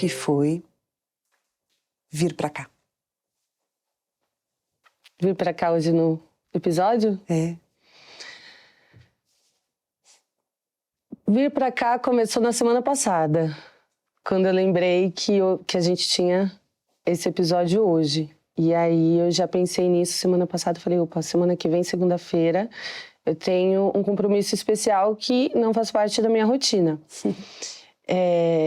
que foi vir pra cá? Vir pra cá hoje no episódio? É. Vir pra cá começou na semana passada, quando eu lembrei que a gente tinha esse episódio hoje. E aí eu já pensei nisso semana passada, falei, opa, semana que vem, segunda-feira, eu tenho um compromisso especial que não faz parte da minha rotina.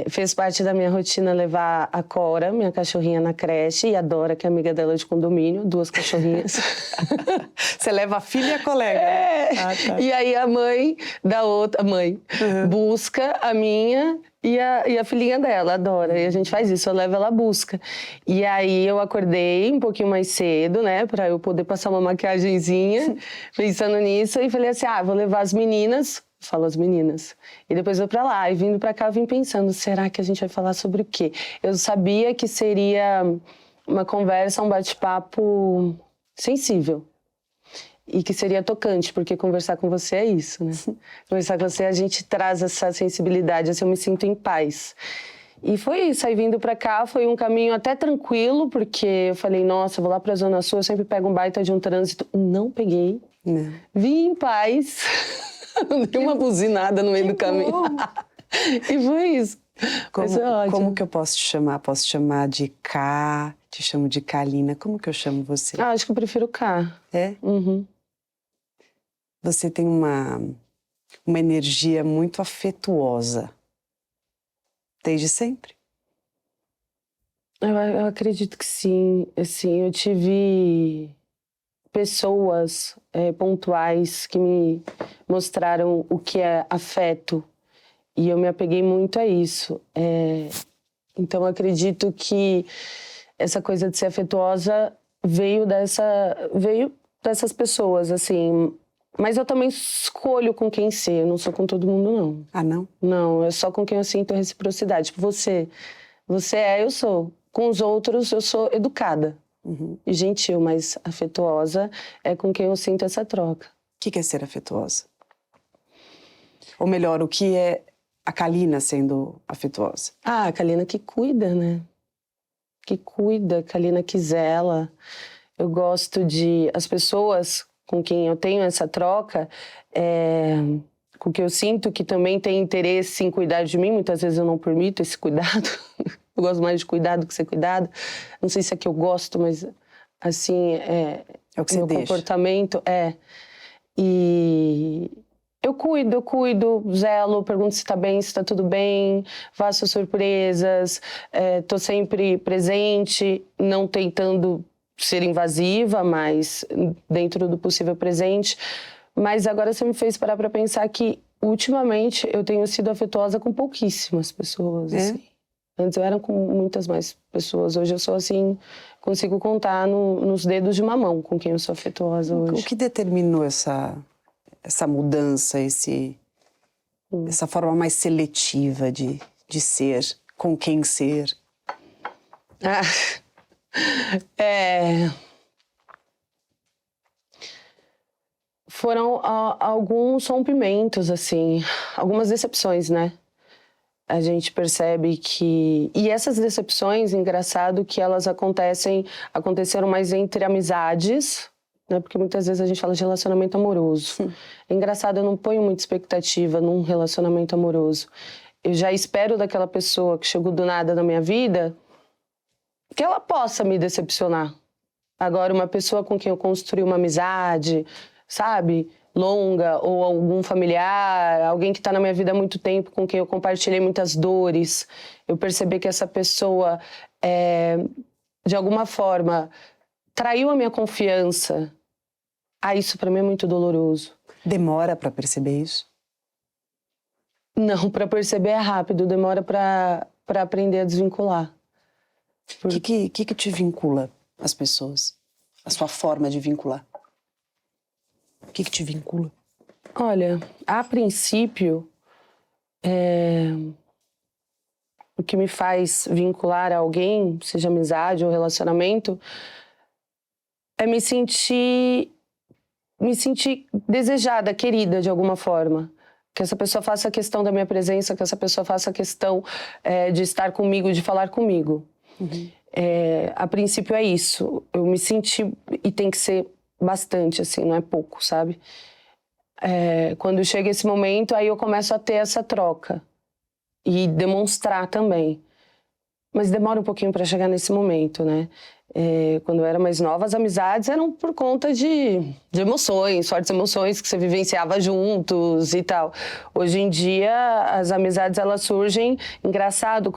Fez parte da minha rotina levar a Cora, minha cachorrinha, na creche, e a Dora, que é amiga dela de condomínio, 2 cachorrinhas. Você leva a filha e a colega? Tá. E aí a mãe da outra, busca a minha e a filhinha dela, a Dora. E a gente faz isso, eu levo ela à busca. E aí eu acordei um pouquinho mais cedo, né, pra eu poder passar uma maquiagenzinha, pensando nisso, e falei assim, vou levar as meninas. Falo as meninas. E depois eu pra lá. E vindo pra cá, eu vim pensando, será que a gente vai falar sobre o quê? Eu sabia que seria uma conversa, um bate-papo sensível. E que seria tocante, porque conversar com você é isso, né? Conversar com você, a gente traz essa sensibilidade, assim, eu me sinto em paz. E foi isso, aí vindo pra cá foi um caminho até tranquilo, porque eu falei, nossa, vou lá pra Zona Sul, eu sempre pego um baita de um trânsito. Não peguei. Não. Vim em paz. Não dei uma buzinada no meio do caminho. E foi isso. Como que eu posso te chamar? Posso te chamar de Cá? Te chamo de Kalina? Como que eu chamo você? Acho que eu prefiro Cá. É? Uhum. Você tem uma energia muito afetuosa. Desde sempre? Eu acredito que sim. Assim, eu tive pessoas pontuais que me mostraram o que é afeto. E eu me apeguei muito a isso. Então, eu acredito que essa coisa de ser afetuosa veio dessas pessoas, assim. Mas eu também escolho com quem ser. Eu não sou com todo mundo, não. Ah, não? Não, é só com quem eu sinto reciprocidade. Tipo, você eu sou. Com os outros, eu sou educada. Uhum. E gentil, mas afetuosa é com quem eu sinto essa troca. O que é ser afetuosa? Ou melhor, o que é a Kalina sendo afetuosa? A Kalina que cuida, né? Que cuida, a Kalina que zela. Eu gosto de... As pessoas com quem eu tenho essa troca, com que eu sinto que também tem interesse em cuidar de mim, muitas vezes eu não permito esse cuidado. Eu gosto mais de cuidar do que ser cuidado. Não sei se é que eu gosto, mas assim, é o que meu você comportamento E eu cuido, zelo, pergunto se tá bem, se tá tudo bem, faço surpresas, tô sempre presente, não tentando ser invasiva, mas dentro do possível presente. Mas agora você me fez parar pra pensar que, ultimamente, eu tenho sido afetuosa com pouquíssimas pessoas, assim. Antes eu era com muitas mais pessoas. Hoje eu sou assim, consigo contar nos dedos de uma mão com quem eu sou afetuosa hoje. O que determinou essa mudança, essa forma mais seletiva de ser, com quem ser? Foram alguns rompimentos, assim, algumas decepções, né? A gente percebe que... E essas decepções, engraçado que elas aconteceram mais entre amizades, né? Porque muitas vezes a gente fala de relacionamento amoroso. É engraçado, eu não ponho muita expectativa num relacionamento amoroso. Eu já espero daquela pessoa que chegou do nada na minha vida que ela possa me decepcionar. Agora, uma pessoa com quem eu construí uma amizade, sabe, longa, ou algum familiar, alguém que está na minha vida há muito tempo, com quem eu compartilhei muitas dores, eu percebi que essa pessoa, de alguma forma, traiu a minha confiança. Isso para mim é muito doloroso. Demora para perceber isso? Não, para perceber é rápido, demora para aprender a desvincular. O que te vincula às pessoas? A sua forma de vincular? O que te vincula? Olha, a princípio, o que me faz vincular a alguém, seja amizade ou relacionamento, é me sentir desejada, querida de alguma forma. que essa pessoa faça questão da minha presença, que essa pessoa faça questão de estar comigo, de falar comigo. A princípio é isso. Eu me senti, e tem que ser bastante, assim, não é pouco, sabe? Quando chega esse momento, aí eu começo a ter essa troca e demonstrar também. Mas demora um pouquinho para chegar nesse momento, né? Quando eu era mais nova, as amizades eram por conta de emoções, fortes emoções que você vivenciava juntos e tal. Hoje em dia, as amizades, elas surgem, engraçado,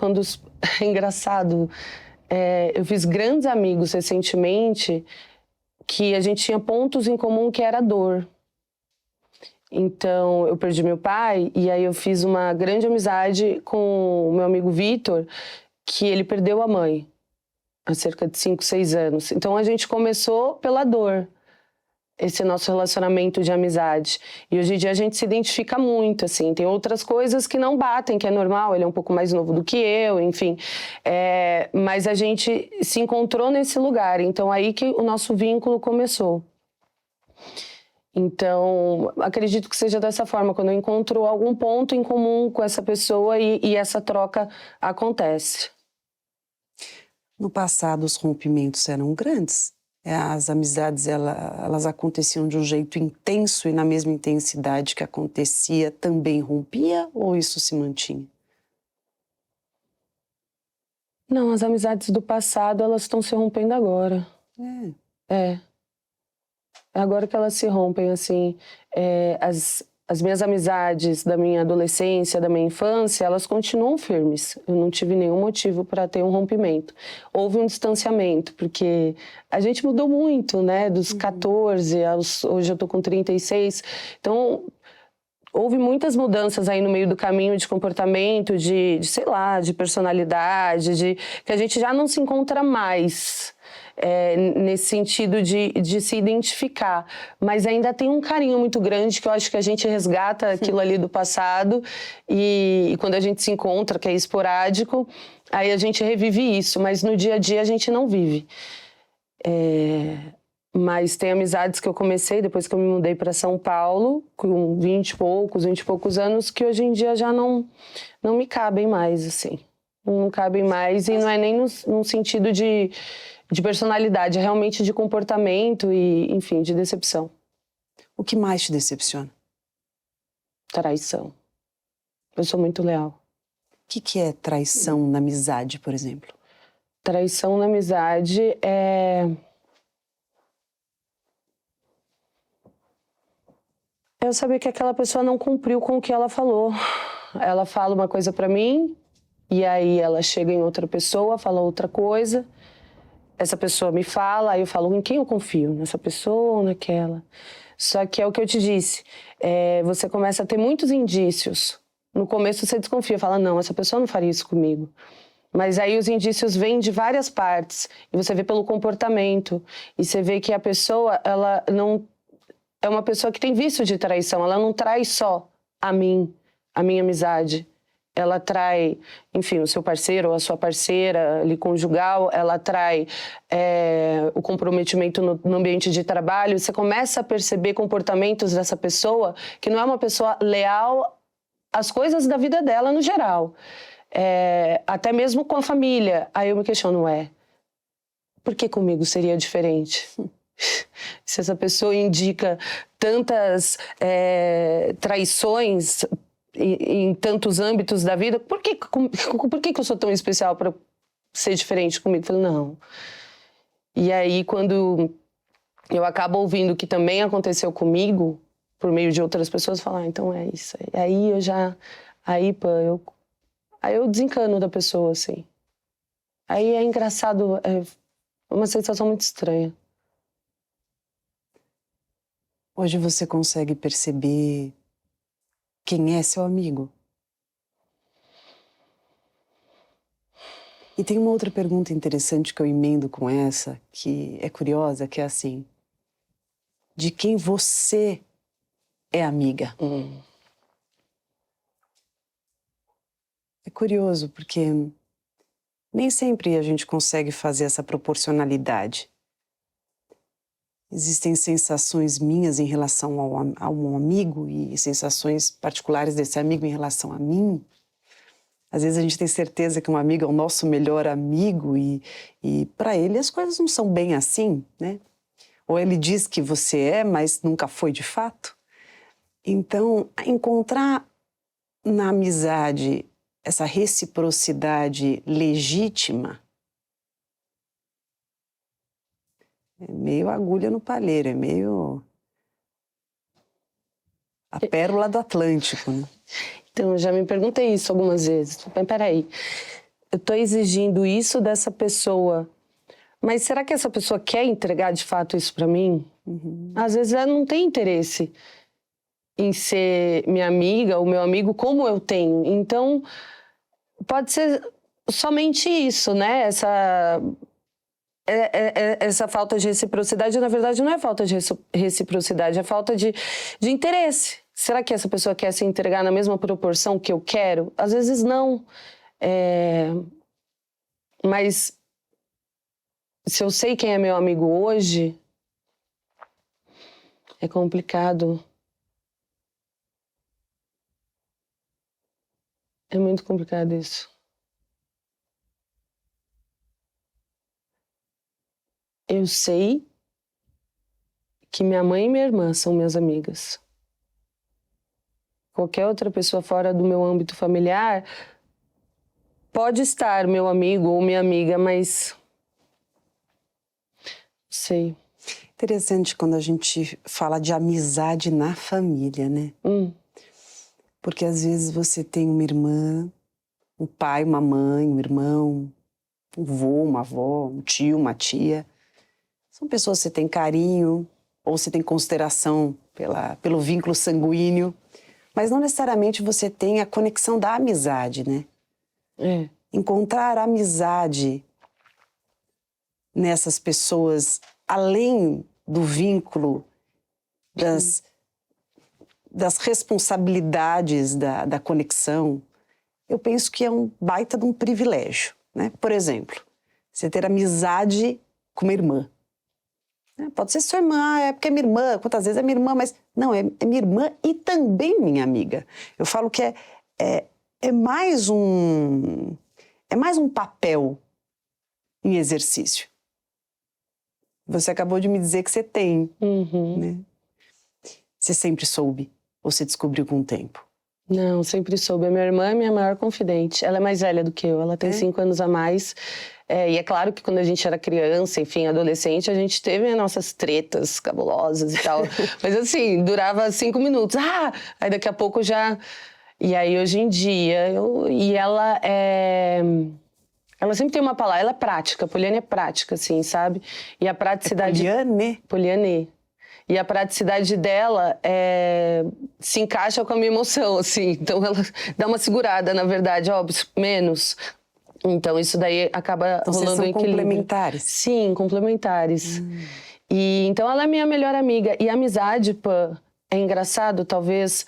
engraçado, eu fiz grandes amigos recentemente que a gente tinha pontos em comum que era dor. Então, eu perdi meu pai e aí eu fiz uma grande amizade com o meu amigo Vitor, que ele perdeu a mãe há cerca de 5, 6 anos. Então, a gente começou pela dor, esse nosso relacionamento de amizade. E hoje em dia a gente se identifica muito, assim. Tem outras coisas que não batem, que é normal, ele é um pouco mais novo do que eu, enfim. Mas a gente se encontrou nesse lugar, então aí que o nosso vínculo começou. Então, acredito que seja dessa forma, quando eu encontro algum ponto em comum com essa pessoa e essa troca acontece. No passado, os rompimentos eram grandes. As amizades, elas aconteciam de um jeito intenso e na mesma intensidade que acontecia, também rompia ou isso se mantinha? Não, as amizades do passado, elas estão se rompendo agora. É agora que elas se rompem, assim. As minhas amizades da minha adolescência, da minha infância, elas continuam firmes. Eu não tive nenhum motivo para ter um rompimento. Houve um distanciamento, porque a gente mudou muito, né? Dos 14 hoje eu tô com 36. Então, houve muitas mudanças aí no meio do caminho de comportamento, sei lá, de personalidade, que a gente já não se encontra mais. Nesse sentido de se identificar, mas ainda tem um carinho muito grande que eu acho que a gente resgata aquilo ali do passado e quando a gente se encontra, que é esporádico, aí a gente revive isso, mas no dia a dia a gente não vive. Mas tem amizades que eu comecei depois que eu me mudei para São Paulo, com 20 e poucos anos, que hoje em dia já não me cabem mais, assim. Não cabem mais, e não é nem no sentido de personalidade, é realmente de comportamento e, enfim, de decepção. O que mais te decepciona? Traição. Eu sou muito leal. O que é traição na amizade, por exemplo? Traição na amizade é eu saber que aquela pessoa não cumpriu com o que ela falou. Ela fala uma coisa pra mim, e aí ela chega em outra pessoa, fala outra coisa. Essa pessoa me fala, aí eu falo, em quem eu confio? Nessa pessoa ou naquela? Só que é o que eu te disse, você começa a ter muitos indícios. No começo você desconfia, fala, não, essa pessoa não faria isso comigo. Mas aí os indícios vêm de várias partes, e você vê pelo comportamento, e você vê que a pessoa, ela não... É uma pessoa que tem vício de traição, ela não trai só a mim, a minha amizade. Ela trai, enfim, o seu parceiro ou a sua parceira ali conjugal, ela trai o comprometimento no ambiente de trabalho. Você começa a perceber comportamentos dessa pessoa que não é uma pessoa leal às coisas da vida dela no geral. Até mesmo com a família. Aí eu me questiono, por que comigo seria diferente? Se essa pessoa indica tantas traições em tantos âmbitos da vida, por que eu sou tão especial para ser diferente comigo? Eu falei, não. E aí, quando eu acabo ouvindo que também aconteceu comigo, por meio de outras pessoas, eu falo, então é isso. Aí eu já... Aí eu desencano da pessoa, assim. Aí é engraçado, é uma sensação muito estranha. Hoje você consegue perceber quem é seu amigo? E tem uma outra pergunta interessante que eu emendo com essa, que é curiosa, que é assim: de quem você é amiga? É curioso, porque nem sempre a gente consegue fazer essa proporcionalidade. Existem sensações minhas em relação a um amigo e sensações particulares desse amigo em relação a mim. Às vezes a gente tem certeza que um amigo é o nosso melhor amigo e para ele as coisas não são bem assim, né? Ou ele diz que você é, mas nunca foi de fato. Então, encontrar na amizade essa reciprocidade legítima é meio agulha no palheiro, é meio a pérola do Atlântico, né? Então, eu já me perguntei isso algumas vezes. Mas peraí, eu tô exigindo isso dessa pessoa, mas será que essa pessoa quer entregar de fato isso para mim? Às vezes ela não tem interesse em ser minha amiga ou meu amigo como eu tenho. Então, pode ser somente isso, né? Essa falta de reciprocidade, na verdade, não é falta de reciprocidade, é falta de interesse. Será que essa pessoa quer se entregar na mesma proporção que eu quero? Às vezes não. Mas se eu sei quem é meu amigo hoje, é complicado. É muito complicado isso. Eu sei que minha mãe e minha irmã são minhas amigas. Qualquer outra pessoa fora do meu âmbito familiar pode estar meu amigo ou minha amiga, mas sei. Interessante quando a gente fala de amizade na família, né? Porque às vezes você tem uma irmã, um pai, uma mãe, um irmão, um vô, uma avó, um tio, uma tia. São pessoas que você tem carinho ou você tem consideração pelo vínculo sanguíneo, mas não necessariamente você tem a conexão da amizade, né? Encontrar amizade nessas pessoas, além do vínculo, das responsabilidades da conexão, eu penso que é um baita de um privilégio, né? Por exemplo, você ter amizade com uma irmã. Pode ser sua irmã, é porque é minha irmã, quantas vezes é minha irmã, mas não, é minha irmã e também minha amiga. Eu falo que é mais um papel em exercício. Você acabou de me dizer que você tem, né? Você sempre soube ou você descobriu com o tempo? Não, sempre soube. A minha irmã é minha maior confidente. Ela é mais velha do que eu, ela tem 5 anos a mais. E é claro que quando a gente era criança, enfim, adolescente, a gente teve as nossas tretas cabulosas e tal. Mas assim, durava 5 minutos. Aí daqui a pouco já... E aí hoje em dia, ela sempre tem uma palavra, ela é prática, Poliane é prática, assim, sabe? E a praticidade... Poliane? Poliane. E a praticidade dela se encaixa com a minha emoção, assim. Então ela dá uma segurada, na verdade, menos. Então isso daí acaba então, rolando vocês são equilíbrio. Complementares? Sim, complementares. E então ela é minha melhor amiga. E a amizade, Pã, é engraçado, talvez...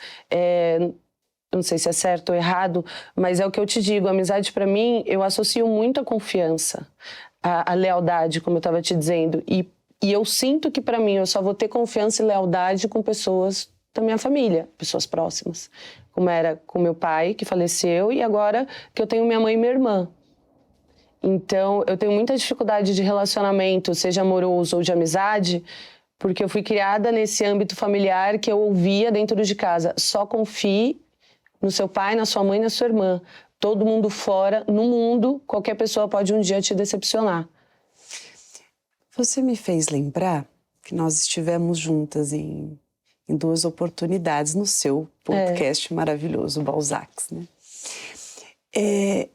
não sei se é certo ou errado, mas é o que eu te digo. A amizade, pra mim, eu associo muito a confiança, a lealdade, como eu estava te dizendo. E eu sinto que, pra mim, eu só vou ter confiança e lealdade com pessoas da minha família, pessoas próximas. Como era com meu pai, que faleceu, e agora que eu tenho minha mãe e minha irmã. Então, eu tenho muita dificuldade de relacionamento, seja amoroso ou de amizade, porque eu fui criada nesse âmbito familiar que eu ouvia dentro de casa. Só confie no seu pai, na sua mãe, na sua irmã. Todo mundo fora, no mundo, qualquer pessoa pode um dia te decepcionar. Você me fez lembrar que nós estivemos juntas em 2 oportunidades no seu podcast maravilhoso, Balzacs, né? E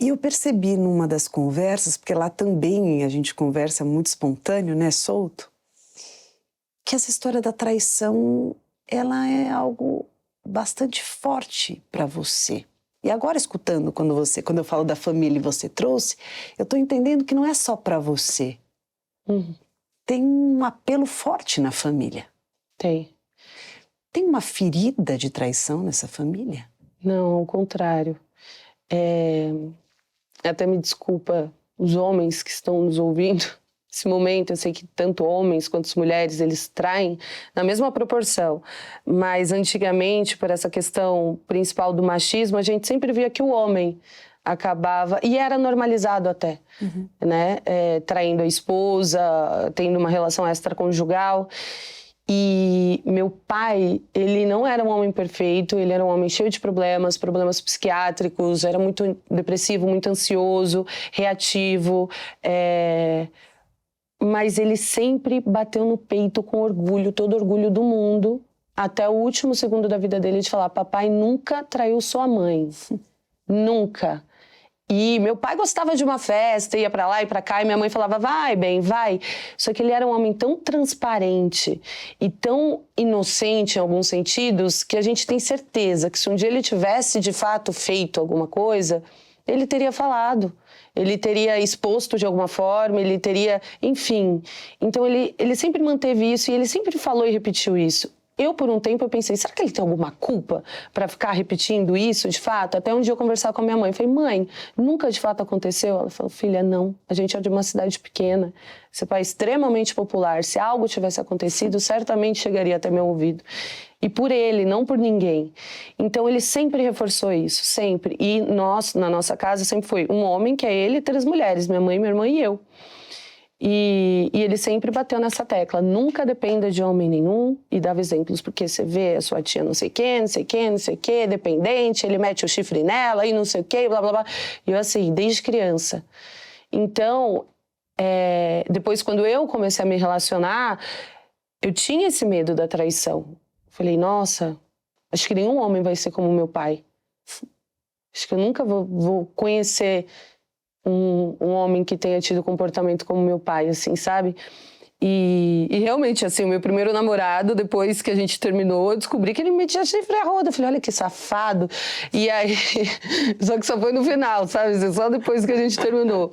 eu percebi numa das conversas, porque lá também a gente conversa muito espontâneo, né, solto, que essa história da traição, ela é algo bastante forte para você. E agora, escutando quando eu falo da família e você trouxe, eu estou entendendo que não é só para você. Tem um apelo forte na família. Tem. Tem uma ferida de traição nessa família? Não, ao contrário. Até me desculpa os homens que estão nos ouvindo, esse momento, eu sei que tanto homens quanto as mulheres, eles traem na mesma proporção. Mas antigamente, por essa questão principal do machismo, a gente sempre via que o homem acabava, e era normalizado até, né? Traindo a esposa, tendo uma relação extraconjugal. E meu pai, ele não era um homem perfeito, ele era um homem cheio de problemas psiquiátricos, era muito depressivo, muito ansioso, reativo, mas ele sempre bateu no peito com orgulho, todo orgulho do mundo, até o último segundo da vida dele, de falar: papai nunca traiu sua mãe, nunca. E meu pai gostava de uma festa, ia pra lá e pra cá, e minha mãe falava: vai, bem, vai. Só que ele era um homem tão transparente e tão inocente em alguns sentidos, que a gente tem certeza que se um dia ele tivesse de fato feito alguma coisa, ele teria falado, ele teria exposto de alguma forma, ele teria, enfim. Então ele sempre manteve isso e ele sempre falou e repetiu isso. Eu, por um tempo, eu pensei: será que ele tem alguma culpa para ficar repetindo isso, de fato? Até um dia eu conversar com a minha mãe, falei: mãe, nunca de fato aconteceu? Ela falou: filha, não, a gente é de uma cidade pequena, esse pai é extremamente popular, se algo tivesse acontecido, certamente chegaria até meu ouvido. E por ele, não por ninguém. Então ele sempre reforçou isso, sempre. E nós, na nossa casa, sempre foi um homem, que é ele, e 3 mulheres, minha mãe, minha irmã e eu. E ele sempre bateu nessa tecla: nunca dependa de homem nenhum, e dava exemplos, porque você vê a sua tia não sei quem, não sei quem, não sei o quê, dependente, ele mete o chifre nela e não sei o quê, blá, blá, blá. E eu assim, desde criança. Então, depois quando eu comecei a me relacionar, eu tinha esse medo da traição. Falei: nossa, acho que nenhum homem vai ser como meu pai. Acho que eu nunca vou conhecer um homem que tenha tido comportamento como meu pai, assim, sabe? E realmente, assim, o meu primeiro namorado, depois que a gente terminou, eu descobri que ele me metia chifre a roda. Eu falei: olha que safado. E aí, só que só foi no final, sabe? Só depois que a gente terminou.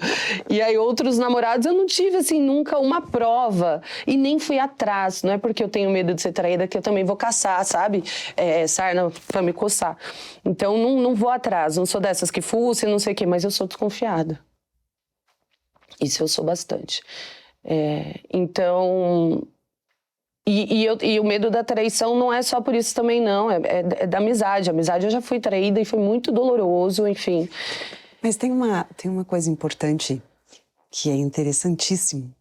E aí, outros namorados, eu não tive, assim, nunca uma prova. E nem fui atrás. Não é porque eu tenho medo de ser traída que eu também vou caçar, sabe? Sarna pra me coçar. Então, não vou atrás. Não sou dessas que fuçam, não sei o quê, mas eu sou desconfiada. Isso eu sou bastante. Então, e o medo da traição não é só por isso também, não. É da amizade. A amizade eu já fui traída e foi muito doloroso, enfim. Mas tem uma coisa importante que é interessantíssimo,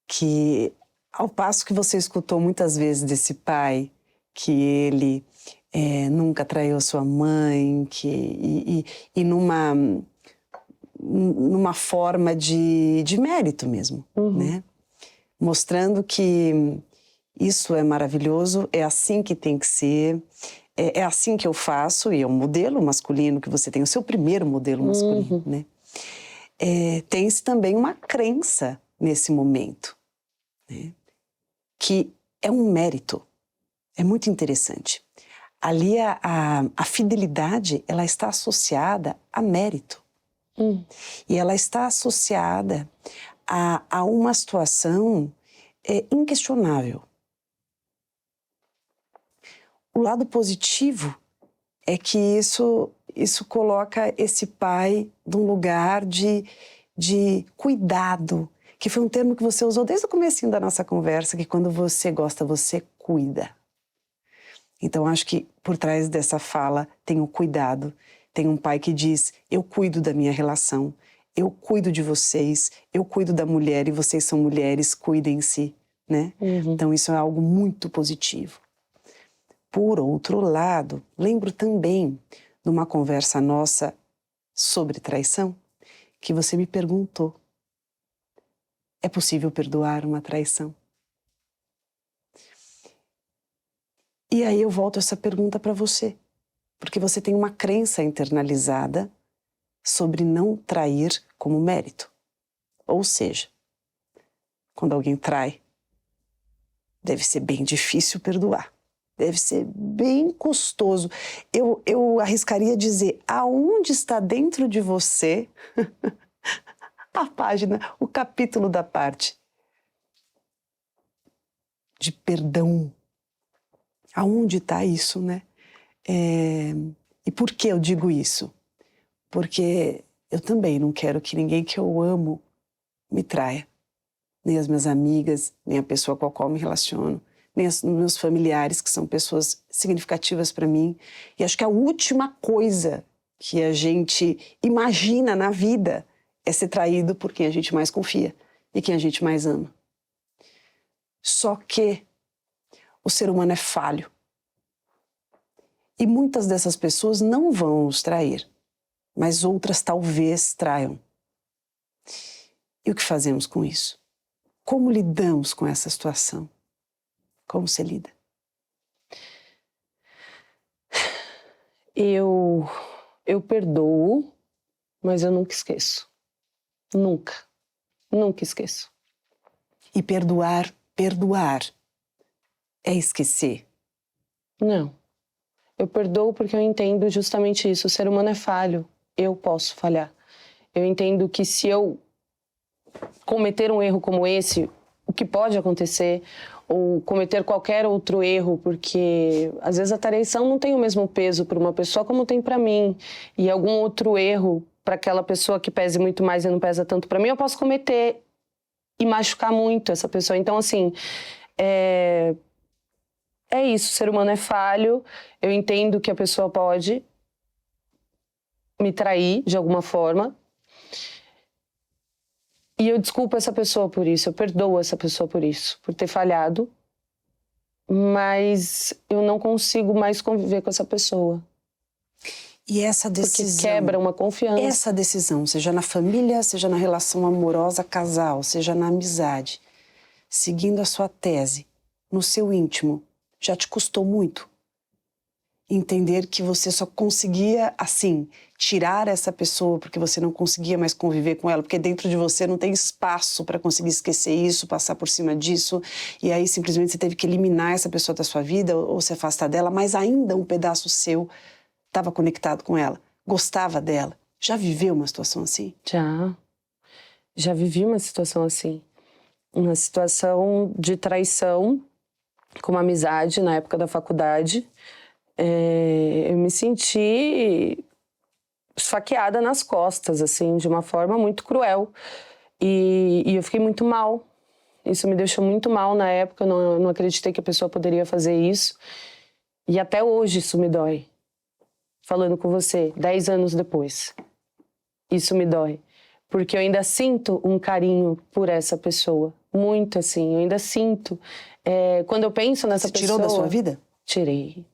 que ao passo que você escutou muitas vezes desse pai, que ele nunca traiu sua mãe, e numa forma de mérito mesmo, né? Mostrando que isso é maravilhoso, é assim que tem que ser, é assim que eu faço, e é um modelo masculino que você tem, o seu primeiro modelo masculino, né? Tem-se também uma crença nesse momento, né? Que é um mérito, é muito interessante. Ali a fidelidade, ela está associada a mérito. E ela está associada a uma situação inquestionável. O lado positivo é que isso coloca esse pai num lugar de cuidado, que foi um termo que você usou desde o comecinho da nossa conversa, que quando você gosta, você cuida. Então, acho que por trás dessa fala tem o cuidado. Tem um pai que diz: eu cuido da minha relação, eu cuido de vocês, eu cuido da mulher e vocês são mulheres, cuidem-se, né? Então isso é algo muito positivo. Por outro lado, lembro também de uma conversa nossa sobre traição, que você me perguntou: é possível perdoar uma traição? E aí eu volto essa pergunta para você. Porque você tem uma crença internalizada sobre não trair como mérito. Ou seja, quando alguém trai, deve ser bem difícil perdoar. Deve ser bem custoso. Eu arriscaria dizer: aonde está dentro de você a página, o capítulo da parte de perdão? Aonde está isso, né? E por que eu digo isso? Porque eu também não quero que ninguém que eu amo me traia. nem as minhas amigas, nem a pessoa com a qual me relaciono, nem os meus familiares, que são pessoas significativas para mim. E acho que a última coisa que a gente imagina na vida é ser traído por quem a gente mais confia e quem a gente mais ama. Só que o ser humano é falho. E muitas dessas pessoas não vão nos trair, mas outras talvez traiam. E o que fazemos com isso? Como lidamos com essa situação? Como você lida? Eu perdoo, mas eu nunca esqueço. Nunca. Nunca esqueço. E perdoar é esquecer? Não. Eu perdoo porque eu entendo justamente isso. O ser humano é falho. Eu posso falhar. Eu entendo que se eu cometer um erro como esse, o que pode acontecer, ou cometer qualquer outro erro, porque às vezes a traição não tem o mesmo peso para uma pessoa como tem para mim, e algum outro erro para aquela pessoa que pese muito mais e não pesa tanto para mim, eu posso cometer e machucar muito essa pessoa. Então, assim, é isso, o ser humano é falho, eu entendo que a pessoa pode me trair de alguma forma, e eu desculpo essa pessoa por isso, eu perdoo essa pessoa por isso, por ter falhado, mas eu não consigo mais conviver com essa pessoa. E essa decisão... Porque quebra uma confiança. Essa decisão, seja na família, seja na relação amorosa, casal, seja na amizade, seguindo a sua tese, no seu íntimo, já te custou muito? Entender que você só conseguia, assim, tirar essa pessoa porque você não conseguia mais conviver com ela, porque dentro de você não tem espaço para conseguir esquecer isso, passar por cima disso, e aí simplesmente você teve que eliminar essa pessoa da sua vida ou se afastar dela, mas ainda um pedaço seu estava conectado com ela, gostava dela. Já viveu uma situação assim? Já vivi uma situação assim. Uma situação de traição com uma amizade na época da faculdade. Eu me senti esfaqueada nas costas, assim, de uma forma muito cruel. E eu fiquei muito mal. Isso me deixou muito mal na época. Eu não acreditei que a pessoa poderia fazer isso. E até hoje isso me dói. Falando com você, 10 anos depois. Isso me dói. Porque eu ainda sinto um carinho por essa pessoa. Muito, assim. Eu ainda sinto. Quando eu penso nessa pessoa... Você tirou da sua vida? Tirei.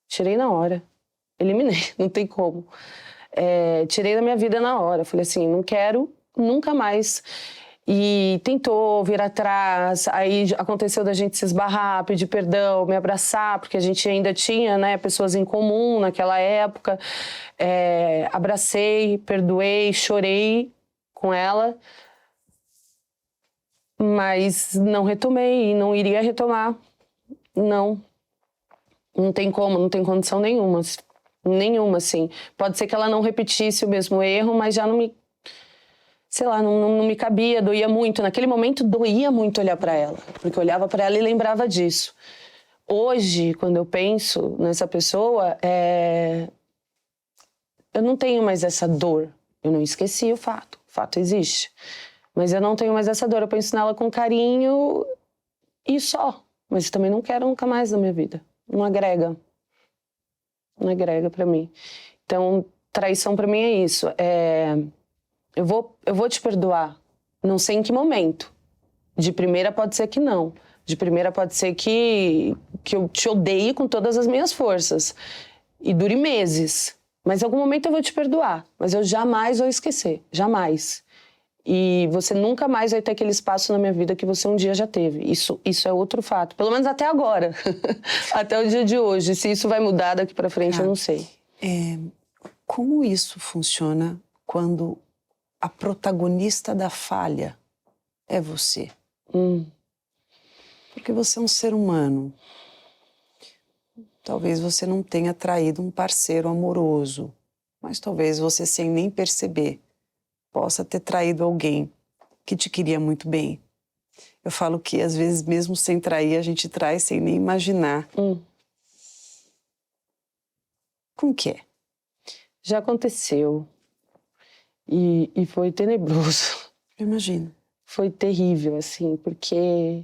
Tirei na hora. Eliminei, não tem como. Tirei da minha vida na hora. Falei assim, não quero nunca mais. E tentou vir atrás, aí aconteceu da gente se esbarrar, pedir perdão, me abraçar, porque a gente ainda tinha, né, pessoas em comum naquela época. Abracei, perdoei, chorei com ela, mas não retomei e não iria retomar. Não tem como, não tem condição nenhuma, assim. Pode ser que ela não repetisse o mesmo erro, mas já não me... Sei lá, não me cabia, doía muito. Naquele momento, doía muito olhar pra ela. Porque eu olhava pra ela e lembrava disso. Hoje, quando eu penso nessa pessoa, eu não tenho mais essa dor. Eu não esqueci o fato. O fato existe. Mas eu não tenho mais essa dor. Eu penso nela com carinho e só. Mas também não quero nunca mais na minha vida. Não agrega. Não agrega pra mim. Então, traição pra mim é isso. Eu vou te perdoar. Não sei em que momento. De primeira pode ser que não. De primeira pode ser que eu te odeie com todas as minhas forças. E dure meses. Mas em algum momento eu vou te perdoar. Mas eu jamais vou esquecer. Jamais. E você nunca mais vai ter aquele espaço na minha vida que você um dia já teve. Isso é outro fato. Pelo menos até agora. Até o dia de hoje. Se isso vai mudar daqui pra frente, eu não sei. Como isso funciona quando a protagonista da falha é você? Porque você é um ser humano. Talvez você não tenha traído um parceiro amoroso, mas talvez você, sem nem perceber, possa ter traído alguém que te queria muito bem. Eu falo que, às vezes, mesmo sem trair, a gente trai sem nem imaginar. Como que é? Já aconteceu. E foi tenebroso. Eu imagino. foi terrível, assim, porque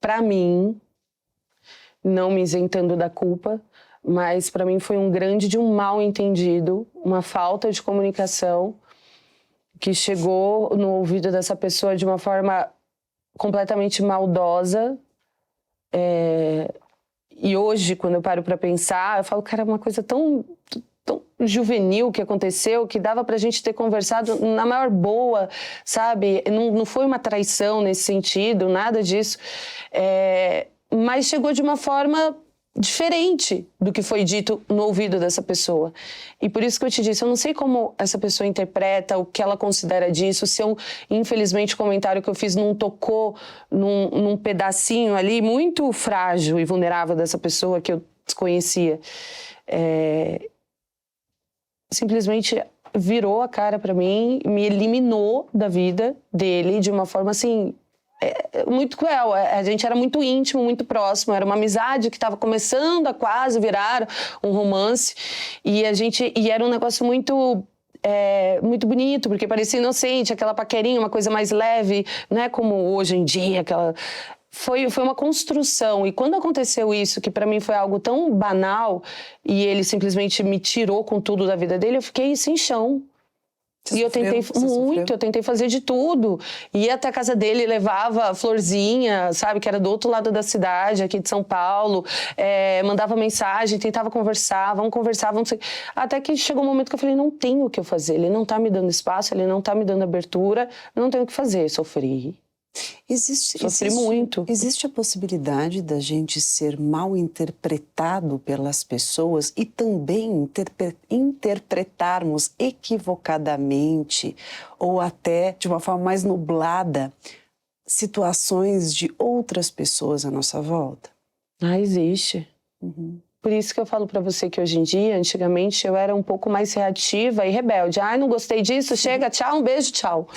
para mim, não me isentando da culpa, mas para mim foi um mal entendido, uma falta de comunicação que chegou no ouvido dessa pessoa de uma forma completamente maldosa. E hoje, quando eu paro para pensar, eu falo, cara, uma coisa tão juvenil que aconteceu, que dava pra gente ter conversado na maior boa, sabe? Não foi uma traição nesse sentido, nada disso. Mas chegou de uma forma diferente do que foi dito no ouvido dessa pessoa. E por isso que eu te disse, eu não sei como essa pessoa interpreta, o que ela considera disso, se infelizmente, o comentário que eu fiz não tocou num pedacinho ali muito frágil e vulnerável dessa pessoa que eu desconhecia. Simplesmente virou a cara pra mim, me eliminou da vida dele de uma forma assim muito cruel. A gente era muito íntimo, muito próximo, era uma amizade que estava começando a quase virar um romance, e era um negócio muito muito bonito, porque parecia inocente, aquela paquerinha, uma coisa mais leve, não é como hoje em dia, foi uma construção. E quando aconteceu isso, que pra mim foi algo tão banal, e ele simplesmente me tirou com tudo da vida dele, eu fiquei sem chão. Eu tentei fazer de tudo. Ia até a casa dele, levava florzinha, sabe, que era do outro lado da cidade, aqui de São Paulo, mandava mensagem, tentava conversar, vamos conversar, vamos... Até que chegou um momento que eu falei, não tenho o que eu fazer, ele não tá me dando espaço, ele não tá me dando abertura, eu não tenho o que fazer, sofri. Sofri muito. Existe a possibilidade da gente ser mal interpretado pelas pessoas e também interpretarmos equivocadamente ou até de uma forma mais nublada situações de outras pessoas à nossa volta? Existe. Uhum. Por isso que eu falo pra você que hoje em dia, antigamente, eu era um pouco mais reativa e rebelde. Não gostei disso, chega, tchau, um beijo, tchau.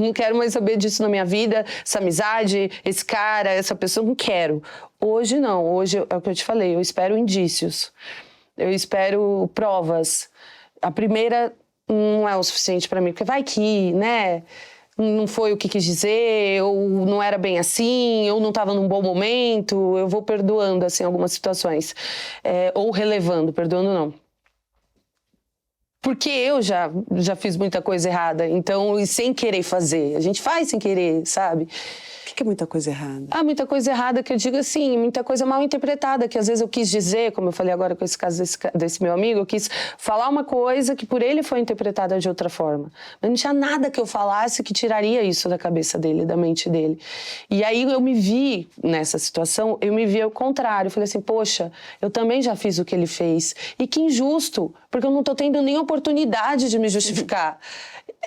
Não quero mais saber disso na minha vida, essa amizade, esse cara, essa pessoa, não quero. Hoje não, hoje é o que eu te falei, eu espero indícios, eu espero provas. A primeira não é o suficiente pra mim, porque vai que, né... não foi o que quis dizer, ou não era bem assim, ou não estava num bom momento, eu vou perdoando, assim, algumas situações. Ou relevando, perdoando não. Porque eu já fiz muita coisa errada, então, e sem querer fazer. A gente faz sem querer, sabe? O que é muita coisa errada? Muita coisa errada que eu digo assim, muita coisa mal interpretada, que às vezes eu quis dizer, como eu falei agora com esse caso desse meu amigo, eu quis falar uma coisa que por ele foi interpretada de outra forma. Mas não tinha nada que eu falasse que tiraria isso da cabeça dele, da mente dele. E aí eu me vi nessa situação, eu me vi ao contrário. Eu falei assim, poxa, eu também já fiz o que ele fez. E que injusto, porque eu não tô tendo nem oportunidade de me justificar.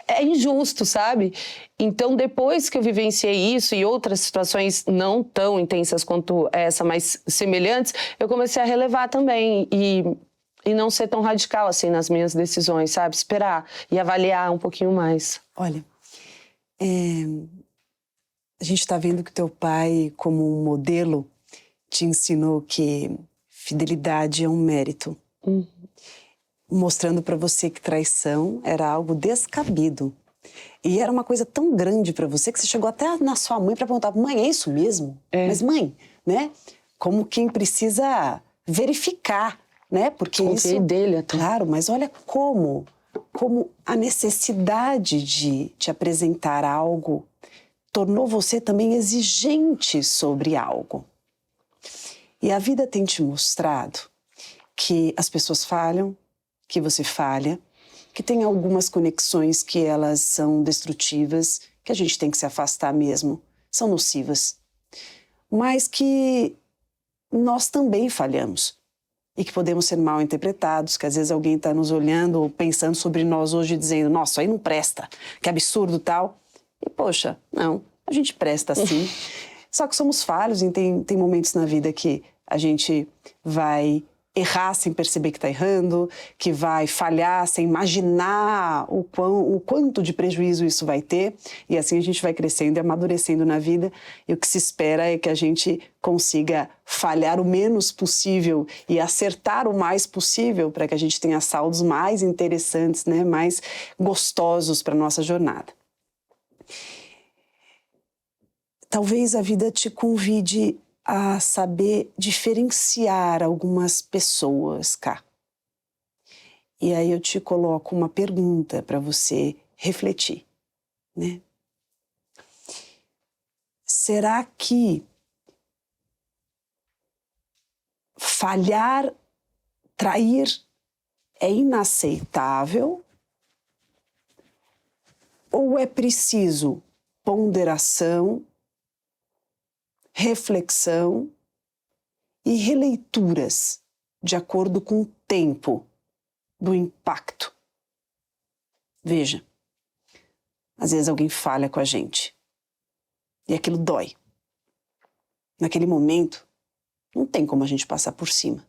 É injusto, sabe? Então, depois que eu vivenciei isso e outras situações não tão intensas quanto essa, mas semelhantes, eu comecei a relevar também e não ser tão radical assim nas minhas decisões, sabe? Esperar e avaliar um pouquinho mais. Olha, a gente está vendo que teu pai, como um modelo, te ensinou que fidelidade é um mérito. Mostrando para você que traição era algo descabido. E era uma coisa tão grande para você que você chegou até na sua mãe para perguntar, mãe, é isso mesmo? Mas mãe, né? Como quem precisa verificar, né? Porque Confiei dele até. Claro, mas olha como a necessidade de te apresentar algo tornou você também exigente sobre algo. E a vida tem te mostrado que as pessoas falham, que você falha, que tem algumas conexões que elas são destrutivas, que a gente tem que se afastar mesmo, são nocivas. Mas que nós também falhamos e que podemos ser mal interpretados, que às vezes alguém está nos olhando ou pensando sobre nós hoje dizendo, nossa, isso aí não presta, que absurdo tal. E poxa, não, a gente presta sim. Só que somos falhos e tem momentos na vida que a gente vai errar sem perceber que está errando, que vai falhar sem imaginar o quanto de prejuízo isso vai ter. E assim a gente vai crescendo e amadurecendo na vida. E o que se espera é que a gente consiga falhar o menos possível e acertar o mais possível para que a gente tenha saldos mais interessantes, né, mais gostosos para a nossa jornada. talvez a vida te convide a saber diferenciar algumas pessoas, cá. E aí eu te coloco uma pergunta para você refletir, né? Será que falhar, trair é inaceitável? Ou é preciso ponderação, reflexão e releituras de acordo com o tempo do impacto? Veja, às vezes alguém falha com a gente e aquilo dói. Naquele momento, não tem como a gente passar por cima.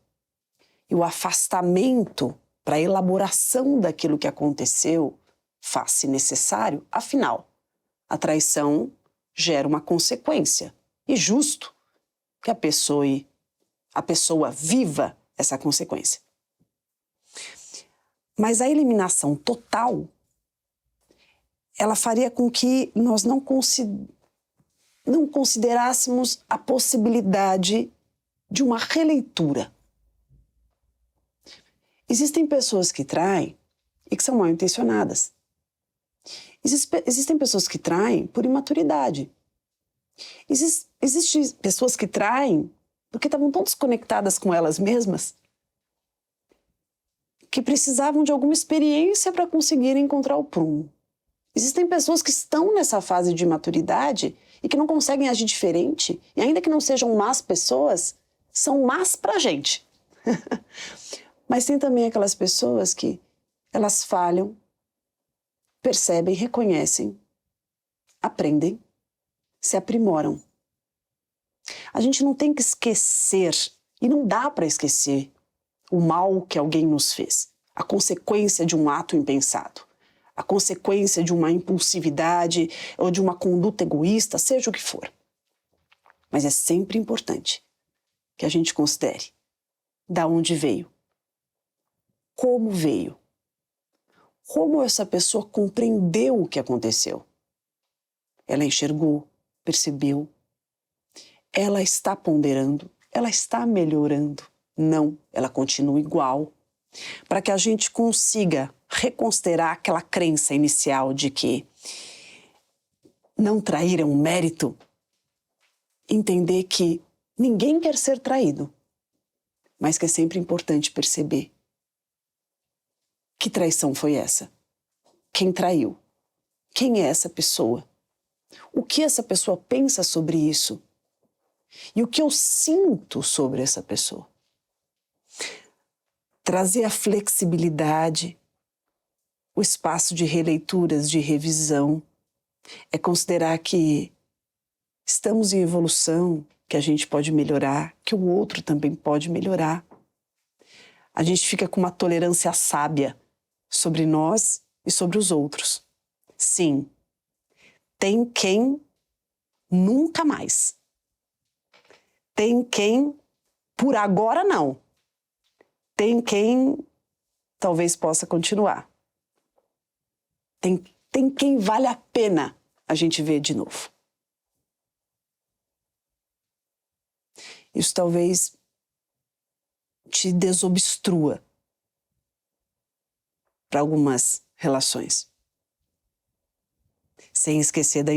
E o afastamento para a elaboração daquilo que aconteceu faz-se necessário, afinal, a traição gera uma consequência. E justo que a pessoa viva essa consequência. Mas a eliminação total, ela faria com que nós não considerássemos a possibilidade de uma releitura. Existem pessoas que traem e que são mal intencionadas. Existem pessoas que traem por imaturidade. Existem pessoas que traem porque estavam tão desconectadas com elas mesmas que precisavam de alguma experiência para conseguir encontrar o prumo. Existem pessoas que estão nessa fase de maturidade e que não conseguem agir diferente, e ainda que não sejam más pessoas, são más pra gente. Mas tem também aquelas pessoas que elas falham, percebem, reconhecem, aprendem, se aprimoram. A gente não tem que esquecer, e não dá para esquecer, o mal que alguém nos fez, a consequência de um ato impensado, a consequência de uma impulsividade ou de uma conduta egoísta, seja o que for. Mas é sempre importante que a gente considere da onde veio, como veio, como essa pessoa compreendeu o que aconteceu. Ela enxergou, percebeu, ela está ponderando, ela está melhorando. Não, ela continua igual. Para que a gente consiga reconsiderar aquela crença inicial de que não trair é um mérito, entender que ninguém quer ser traído, mas que é sempre importante perceber que traição foi essa? Quem traiu? Quem é essa pessoa? O que essa pessoa pensa sobre isso? E o que eu sinto sobre essa pessoa? Trazer a flexibilidade, o espaço de releituras, de revisão, é considerar que estamos em evolução, que a gente pode melhorar, que o outro também pode melhorar. A gente fica com uma tolerância sábia sobre nós e sobre os outros. Sim, tem quem nunca mais. Tem quem por agora não. Tem quem talvez possa continuar. Tem quem vale a pena a gente ver de novo. Isso talvez te desobstrua para algumas relações. Sem esquecer a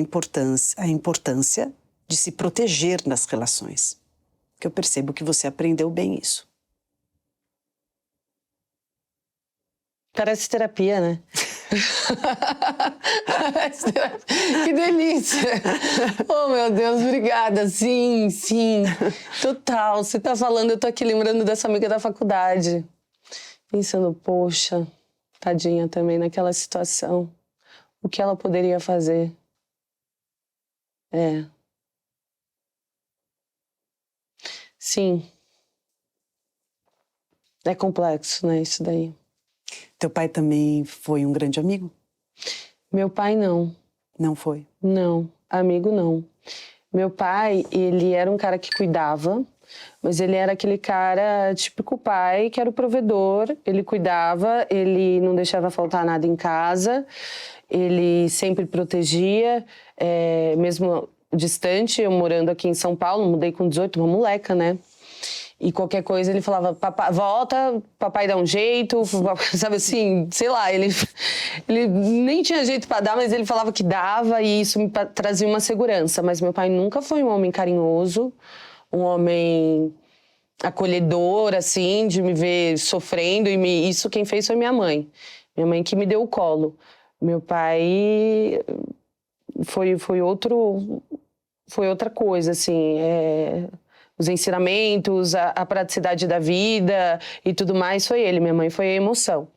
importância de se proteger nas relações. Que eu percebo que você aprendeu bem isso. Parece terapia, né? Que delícia! Oh, meu Deus, obrigada. Sim, sim. Total. Você tá falando, eu tô aqui lembrando dessa amiga da faculdade. Pensando, poxa, tadinha também naquela situação. O que ela poderia fazer? É. Sim. É complexo, né, isso daí. Teu pai também foi um grande amigo? Meu pai não. Não foi? Não, amigo não. Meu pai, ele era um cara que cuidava, mas ele era aquele cara típico pai, que era o provedor. Ele cuidava, ele não deixava faltar nada em casa, ele sempre protegia, mesmo distante, eu morando aqui em São Paulo, mudei com 18, uma moleca, né? E qualquer coisa ele falava, papai, volta, papai dá um jeito, sabe assim, sei lá, ele nem tinha jeito para dar, mas ele falava que dava e isso me trazia uma segurança. Mas meu pai nunca foi um homem carinhoso, um homem acolhedor, assim, de me ver sofrendo. Isso quem fez foi minha mãe. Minha mãe que me deu o colo. Meu pai foi outra coisa, assim, os ensinamentos, a praticidade da vida e tudo mais foi ele. Minha mãe foi a emoção.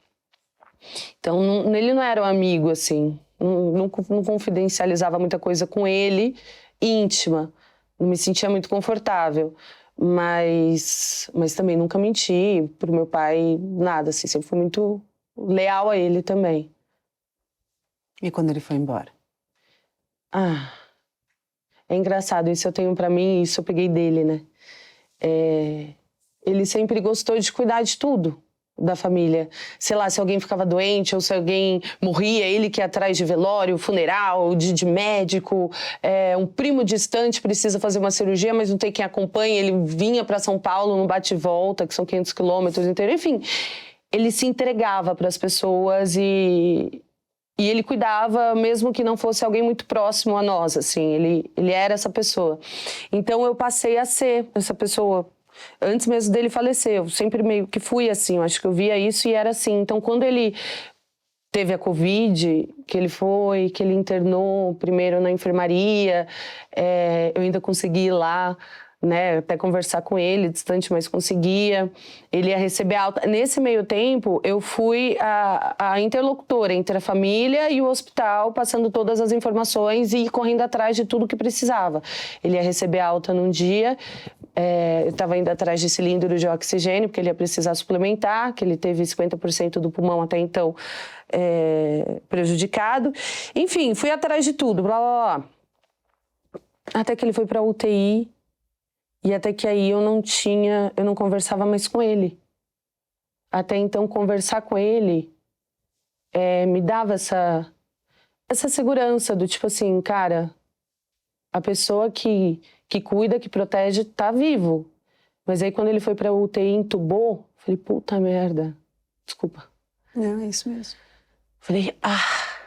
Então, ele não era um amigo, assim. Não confidencializava muita coisa com ele, íntima. Não me sentia muito confortável. Mas também nunca menti pro meu pai, nada, assim. Sempre fui muito leal a ele também. E quando ele foi embora? É engraçado. Isso eu tenho pra mim, isso eu peguei dele, né? Ele sempre gostou de cuidar de tudo da família. Sei lá, se alguém ficava doente ou se alguém morria, ele que ia atrás de velório, funeral, de médico. Um primo distante precisa fazer uma cirurgia, mas não tem quem acompanhe. Ele vinha para São Paulo no bate-volta, que são 500 quilômetros inteiros. Enfim, ele se entregava para as pessoas e ele cuidava, mesmo que não fosse alguém muito próximo a nós, assim. Ele era essa pessoa. Então, eu passei a ser essa pessoa. Antes mesmo dele falecer, eu sempre meio que fui assim. Eu acho que eu via isso e era assim. Então, quando ele teve a Covid, que ele internou primeiro na enfermaria, eu ainda consegui ir lá, né, até conversar com ele, distante, mas conseguia. Ele ia receber alta. Nesse meio tempo, eu fui a interlocutora entre a família e o hospital, passando todas as informações e correndo atrás de tudo que precisava. Ele ia receber alta num dia, eu estava indo atrás de cilindro de oxigênio, porque ele ia precisar suplementar, que ele teve 50% do pulmão até então prejudicado. Enfim, fui atrás de tudo, blá, blá, blá. Até que ele foi para UTI. E até que aí eu não conversava mais com ele. Até então, conversar com ele me dava essa segurança do tipo assim, cara, a pessoa que cuida, que protege, tá vivo. Mas aí quando ele foi pra UTI e entubou, falei, puta merda, desculpa. Não, é isso mesmo. Falei,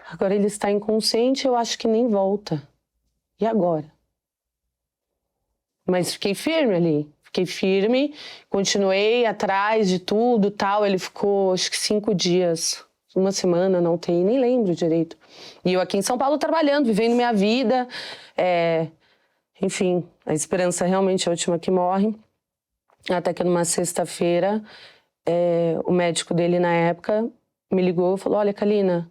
agora ele está inconsciente, eu acho que nem volta. E agora? Mas fiquei firme ali. Fiquei firme, continuei atrás de tudo, tal. Ele ficou, acho que 5 dias, uma semana na UTI, nem lembro direito. E eu aqui em São Paulo trabalhando, vivendo minha vida. Enfim, a esperança realmente é a última que morre. Até que numa sexta-feira, o médico dele na época me ligou e falou, olha, Kalina,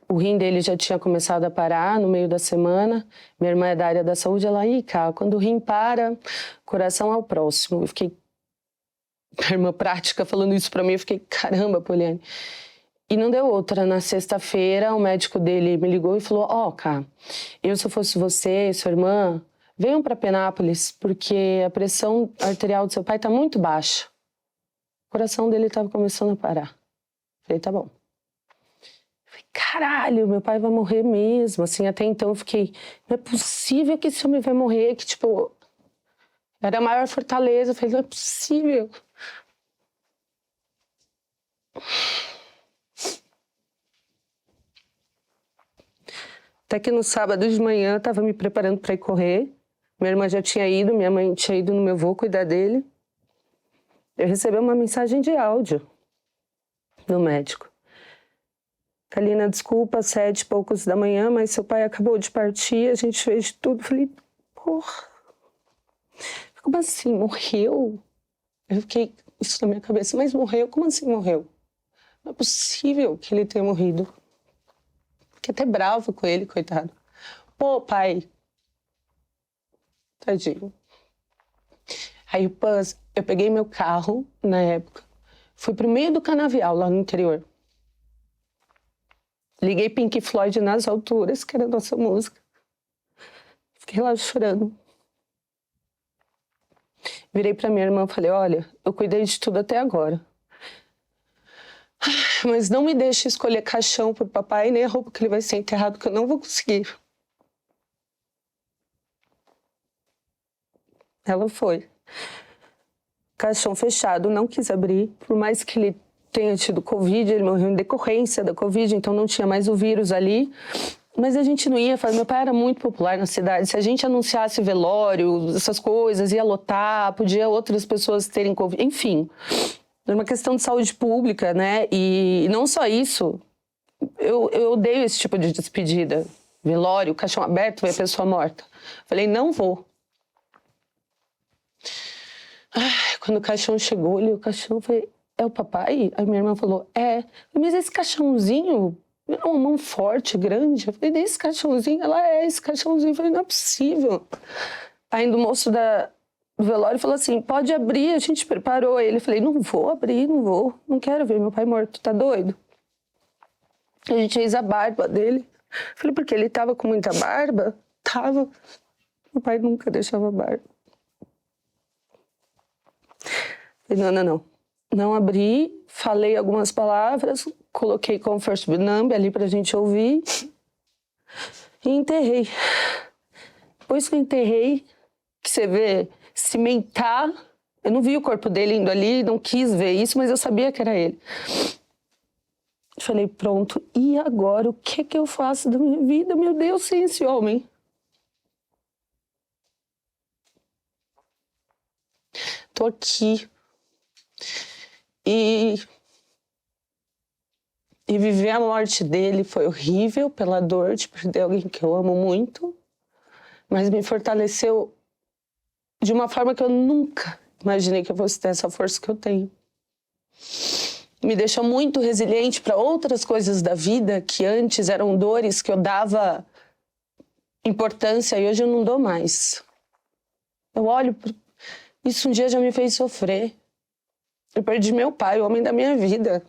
o rim dele já tinha começado a parar no meio da semana. Minha irmã é da área da saúde. Ela, cara, quando o rim para, coração é o próximo. Eu fiquei, minha irmã prática falando isso pra mim, eu fiquei, caramba, Poliane. E não deu outra. Na sexta-feira, o médico dele me ligou e falou, cara, se eu fosse você e sua irmã, venham pra Penápolis, porque a pressão arterial do seu pai tá muito baixa. O coração dele tava começando a parar. Falei, tá bom. Caralho, meu pai vai morrer mesmo, assim, até então eu fiquei, não é possível que esse homem vai morrer, que tipo, era a maior fortaleza, eu falei, não é possível. Até que no sábado de manhã eu tava me preparando para ir correr, minha irmã já tinha ido, minha mãe tinha ido no meu avô cuidar dele, eu recebi uma mensagem de áudio do médico. Kalina, desculpa, 7h poucos da manhã, mas seu pai acabou de partir, a gente fez tudo. Falei, porra, como assim, morreu? Eu fiquei isso na minha cabeça, mas morreu? Como assim morreu? Não é possível que ele tenha morrido. Fiquei até bravo com ele, coitado. Pô, pai. Tadinho. Aí, eu peguei meu carro, na época, fui pro meio do canavial, lá no interior. Liguei Pink Floyd nas alturas, que era a nossa música. Fiquei lá chorando. Virei pra minha irmã e falei, olha, eu cuidei de tudo até agora. Mas não me deixe escolher caixão pro papai, nem a roupa que ele vai ser enterrado, que eu não vou conseguir. Ela foi. Caixão fechado, não quis abrir, por mais que ele tenha tido Covid, ele morreu em decorrência da Covid, então não tinha mais o vírus ali. Mas a gente não ia fazer. Meu pai era muito popular na cidade. Se a gente anunciasse velório, essas coisas, ia lotar, podia outras pessoas terem Covid. Enfim, era uma questão de saúde pública, né? E não só isso, eu odeio esse tipo de despedida. Velório, caixão aberto, e a pessoa morta. Falei, não vou. Quando o caixão chegou, ali o caixão, falei, é o papai? Aí minha irmã falou, é. Mas esse caixãozinho, é uma mão forte, grande. Eu falei, esse caixãozinho? Ela é esse caixãozinho. Eu falei, não é possível. Ainda o moço do velório falou assim, pode abrir, a gente preparou ele. Eu falei, não vou abrir, não vou. Não quero ver meu pai morto, tá doido? A gente fez a barba dele. Eu falei, porque ele tava com muita barba? Tava. Meu pai nunca deixava barba. Falei, não. Não abri, falei algumas palavras, coloquei Comfort Numb ali pra gente ouvir e enterrei. Depois que eu enterrei, que você vê cimentar, eu não vi o corpo dele indo ali, não quis ver isso, mas eu sabia que era ele. Falei, pronto, e agora o que eu faço da minha vida, meu Deus, sem esse homem? Tô aqui. E viver a morte dele foi horrível pela dor de perder alguém que eu amo muito, mas me fortaleceu de uma forma que eu nunca imaginei que eu fosse ter essa força que eu tenho. Me deixou muito resiliente para outras coisas da vida que antes eram dores que eu dava importância e hoje eu não dou mais. Eu olho, isso um dia já me fez sofrer. Eu perdi meu pai, o homem da minha vida.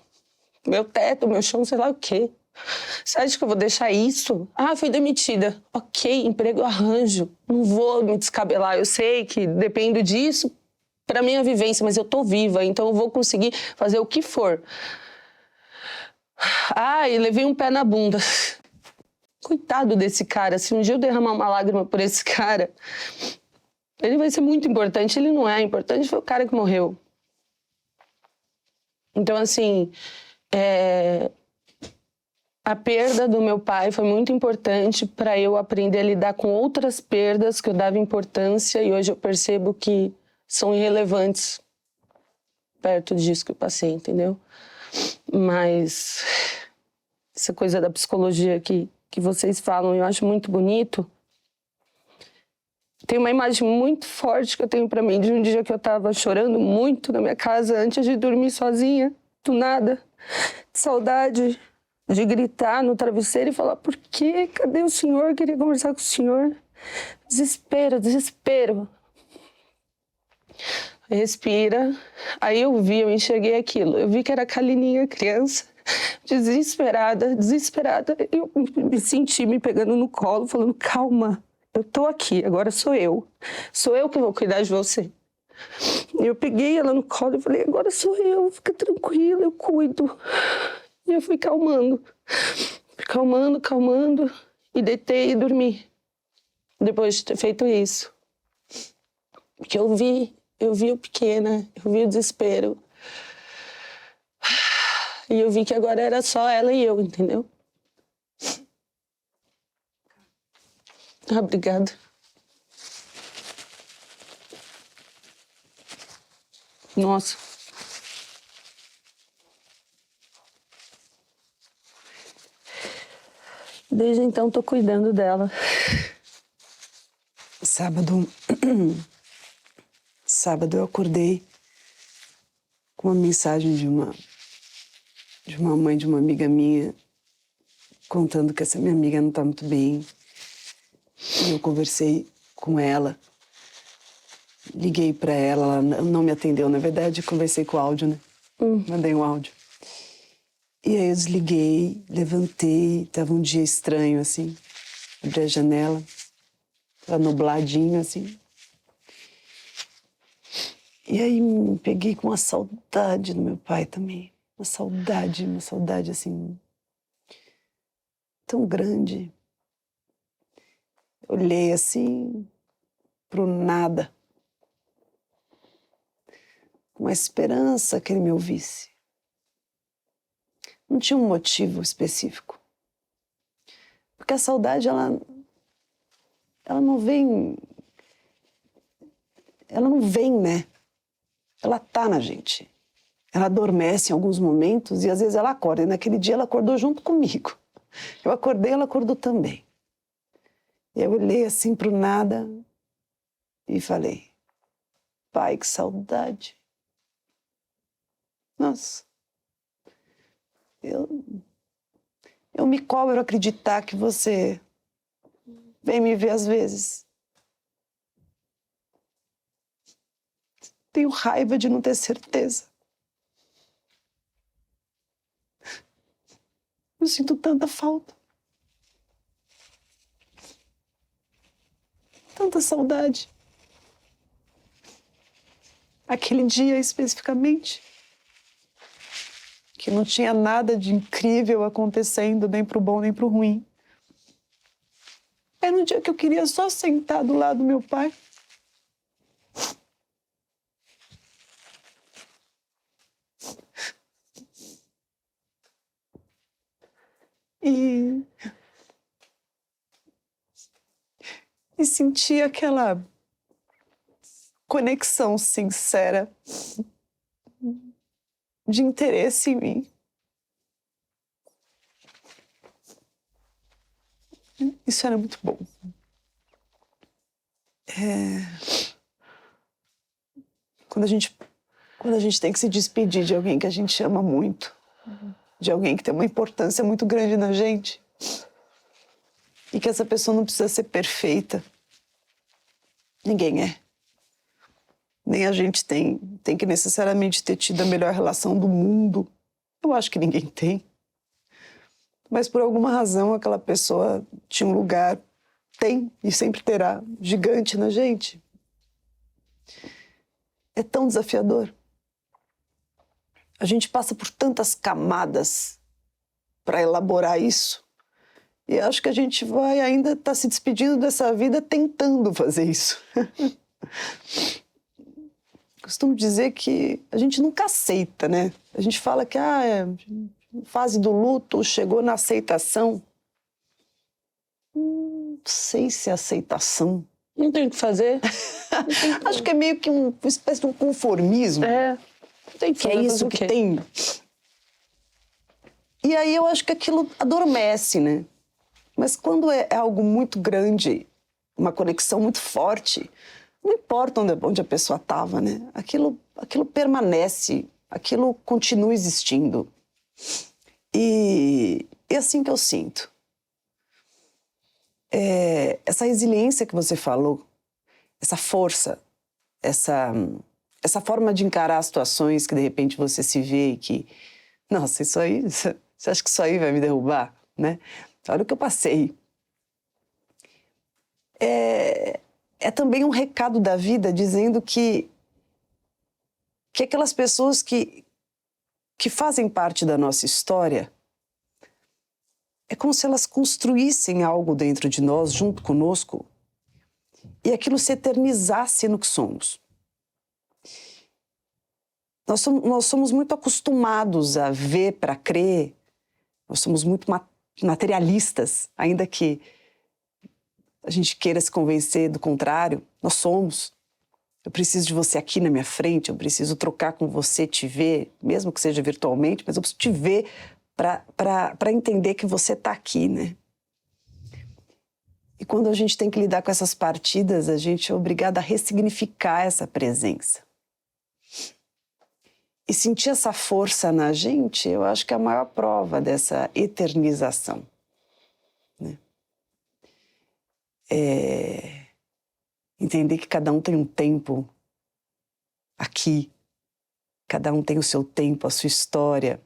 Meu teto, meu chão, sei lá o quê. Você acha que eu vou deixar isso? Ah, fui demitida. Ok, emprego eu arranjo. Não vou me descabelar. Eu sei que dependo disso para minha vivência, mas eu tô viva, então eu vou conseguir fazer o que for. Ah, e levei um pé na bunda. Coitado desse cara. Se um dia eu derramar uma lágrima por esse cara, ele vai ser muito importante. Ele não é importante, foi o cara que morreu. Então, assim, a perda do meu pai foi muito importante para eu aprender a lidar com outras perdas que eu dava importância e hoje eu percebo que são irrelevantes perto disso que eu passei, entendeu? Mas essa coisa da psicologia que vocês falam, eu acho muito bonito. Tem uma imagem muito forte que eu tenho para mim de um dia que eu estava chorando muito na minha casa antes de dormir sozinha, do nada, de saudade, de gritar no travesseiro e falar, por quê? Cadê o senhor? Eu queria conversar com o senhor. Desespero, desespero. Respira. Aí eu enxerguei aquilo. Eu vi que era a Kalininha, criança, desesperada. Eu me senti me pegando no colo, falando, calma, eu tô aqui, agora sou eu. Sou eu que vou cuidar de você. E eu peguei ela no colo e falei, agora sou eu, fica tranquila, eu cuido. E eu fui calmando, e deitei e dormi. Depois de ter feito isso. Porque eu vi o pequena, eu vi o desespero. E eu vi que agora era só ela e eu, entendeu? Ah, obrigada. Nossa. Desde então, tô cuidando dela. Sábado eu acordei com uma mensagem de uma mãe de uma amiga minha contando que essa minha amiga não tá muito bem. E eu conversei com ela, liguei para ela, ela não me atendeu, na verdade, conversei com o áudio, né? Mandei um áudio. E aí eu desliguei, levantei, tava um dia estranho, assim, abri a janela, tava nubladinho, assim. E aí me peguei com uma saudade do meu pai também, uma saudade, assim, tão grande. Olhei assim pro nada. com a esperança que ele me ouvisse. Não tinha um motivo específico. Porque a saudade, ela não vem... Ela não vem, né? Ela tá na gente. Ela adormece em alguns momentos e às vezes ela acorda. E naquele dia ela acordou junto comigo. Eu acordei, ela acordou também. E eu olhei assim pro nada e falei, pai, que saudade. Nossa, eu me cobro acreditar que você vem me ver às vezes. Tenho raiva de não ter certeza. Eu sinto tanta falta. Tanta saudade. Aquele dia especificamente, que não tinha nada de incrível acontecendo, nem pro bom nem pro ruim. Era um dia que eu queria só sentar do lado do meu pai. E sentir aquela conexão sincera de interesse em mim. Isso era muito bom. Quando a gente tem que se despedir de alguém que a gente ama muito, de alguém que tem uma importância muito grande na gente, e que essa pessoa não precisa ser perfeita. Ninguém é. Nem a gente tem que necessariamente ter tido a melhor relação do mundo. Eu acho que ninguém tem. Mas por alguma razão aquela pessoa tinha um lugar, tem e sempre terá, gigante na gente. É tão desafiador. A gente passa por tantas camadas para elaborar isso. E acho que a gente vai ainda estar se despedindo dessa vida tentando fazer isso. Costumo dizer que a gente nunca aceita, né? A gente fala que fase do luto, chegou na aceitação. Não sei se é aceitação. Não tem o que fazer. Acho que é meio que uma espécie de um conformismo. Não tem que é isso que tem. E aí eu acho que aquilo adormece, né? Mas quando é algo muito grande, uma conexão muito forte, não importa onde a pessoa estava, né? Aquilo permanece, aquilo continua existindo. E é assim que eu sinto. Essa resiliência que você falou, essa força, essa forma de encarar as situações que de repente você se vê e que, nossa, isso aí, você acha que isso aí vai me derrubar, né? Olha o que eu passei. É também um recado da vida dizendo que aquelas pessoas que fazem parte da nossa história, é como se elas construíssem algo dentro de nós, junto conosco, e aquilo se eternizasse no que somos. Nós somos muito acostumados a ver para crer, nós somos muito materialistas, ainda que a gente queira se convencer do contrário, nós somos. Eu preciso de você aqui na minha frente, eu preciso trocar com você, te ver, mesmo que seja virtualmente, mas eu preciso te ver para entender que você está aqui, né? E quando a gente tem que lidar com essas partidas, a gente é obrigado a ressignificar essa presença. E sentir essa força na gente, eu acho que é a maior prova dessa eternização, né? Entender que cada um tem um tempo aqui, cada um tem o seu tempo, a sua história.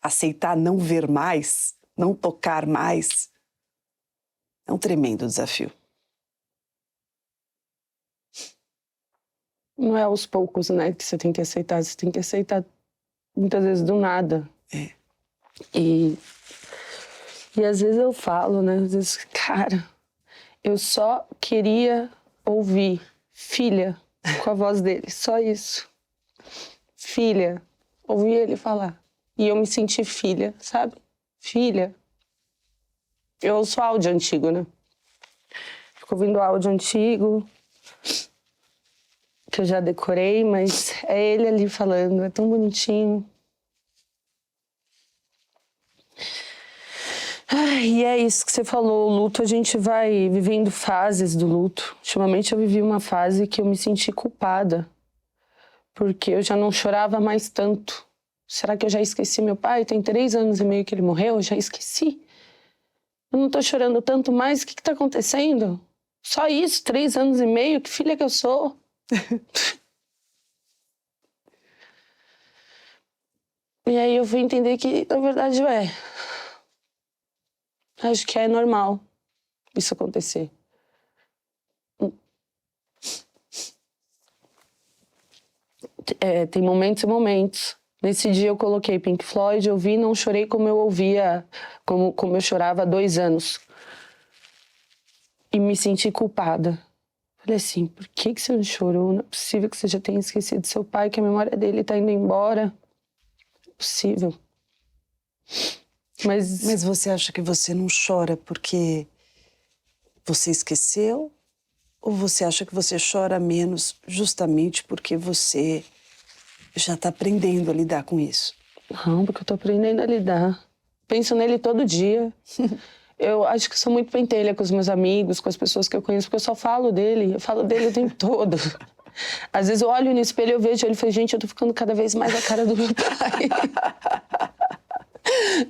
Aceitar não ver mais, não tocar mais, é um tremendo desafio. Não é aos poucos, né, que você tem que aceitar. Você tem que aceitar muitas vezes do nada. E às vezes eu falo, né, às vezes, cara, eu só queria ouvir filha com a voz dele, só isso. Filha. Ouvi ele falar. E eu me senti filha, sabe? Filha. Eu ouço áudio antigo, né? Fico ouvindo áudio antigo, que eu já decorei, mas é ele ali falando, é tão bonitinho. Ai, e é isso que você falou, o luto, a gente vai vivendo fases do luto. Ultimamente eu vivi uma fase que eu me senti culpada, porque eu já não chorava mais tanto. Será que eu já esqueci meu pai? Tem 3 anos e meio que ele morreu, eu já esqueci. Eu não tô chorando tanto mais, o que tá acontecendo? Só isso, 3 anos e meio, que filha que eu sou. E aí eu fui entender que, na verdade, acho que é normal isso acontecer. Tem momentos e momentos. Nesse dia eu coloquei Pink Floyd, eu vi e não chorei como eu ouvia, como eu chorava há 2 anos. E me senti culpada. Falei assim, por que você não chorou? Não é possível que você já tenha esquecido seu pai, que a memória dele tá indo embora. Não é possível. Mas você acha que você não chora porque você esqueceu? Ou você acha que você chora menos justamente porque você já está aprendendo a lidar com isso? Não, porque eu tô aprendendo a lidar. Penso nele todo dia. Eu acho que sou muito pentelha com os meus amigos, com as pessoas que eu conheço, porque eu só falo dele. Eu falo dele o tempo todo. Às vezes eu olho no espelho e eu vejo ele e falo, gente, eu tô ficando cada vez mais a cara do meu pai.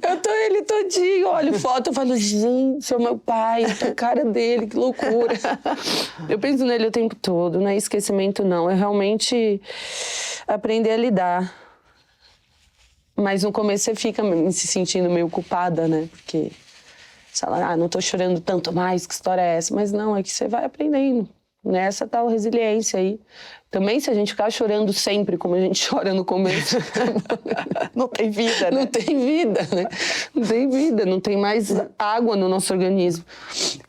Eu tô ele todinho, olho foto, eu falo, gente, é o meu pai, eu tô a cara dele, que loucura. Eu penso nele o tempo todo, não é esquecimento não, é realmente aprender a lidar. Mas no começo você fica se sentindo meio culpada, né? Porque, sei lá, não tô chorando tanto mais, que história é essa? Mas não, é que você vai aprendendo. Nessa tal resiliência aí. Também, se a gente ficar chorando sempre, como a gente chora no começo, não tem vida, né? Não tem vida, né? Não tem vida, não tem mais água no nosso organismo.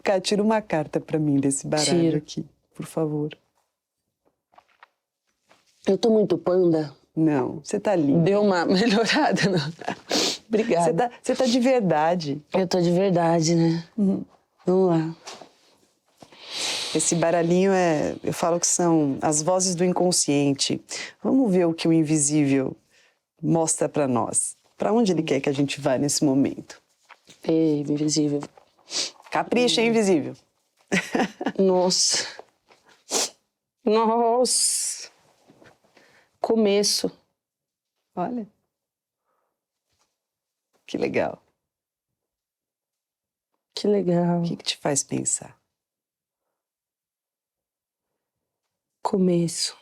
Cá, tira uma carta pra mim desse baralho aqui, por favor. Eu tô muito panda. Não, você tá linda. Deu uma melhorada, não? Obrigada. Você tá de verdade. Eu tô de verdade, né? Vamos lá. Esse baralhinho eu falo que são as vozes do inconsciente. Vamos ver o que o invisível mostra pra nós. Pra onde ele quer que a gente vá nesse momento? Ei, invisível. Capricha, hein, invisível? Nossa. Nossa. Começo. Olha. Que legal. Que legal. O que te faz pensar? Começo.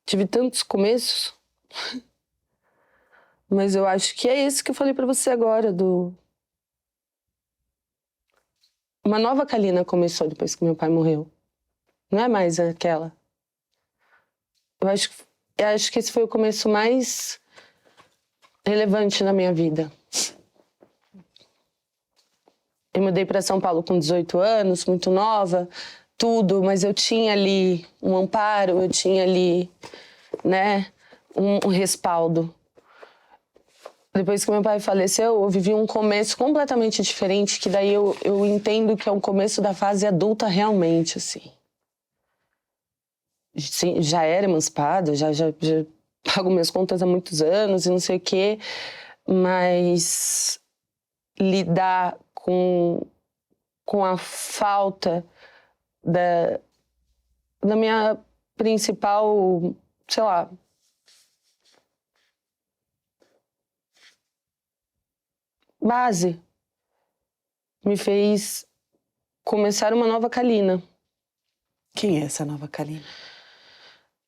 Tive tantos começos, mas eu acho que é esse que eu falei pra você agora, Uma nova Kalina começou depois que meu pai morreu. Não é mais aquela. Eu acho que esse foi o começo mais relevante na minha vida. Eu mudei para São Paulo com 18 anos, muito nova, tudo, mas eu tinha ali um amparo, eu tinha ali, né, um respaldo. Depois que meu pai faleceu, eu vivi um começo completamente diferente, que daí eu entendo que é um começo da fase adulta realmente, assim. Sim, já era emancipada, já pago minhas contas há muitos anos e não sei o quê, mas lidar com a falta da minha principal, sei lá, base, me fez começar uma nova Kalina. Quem é essa nova Kalina?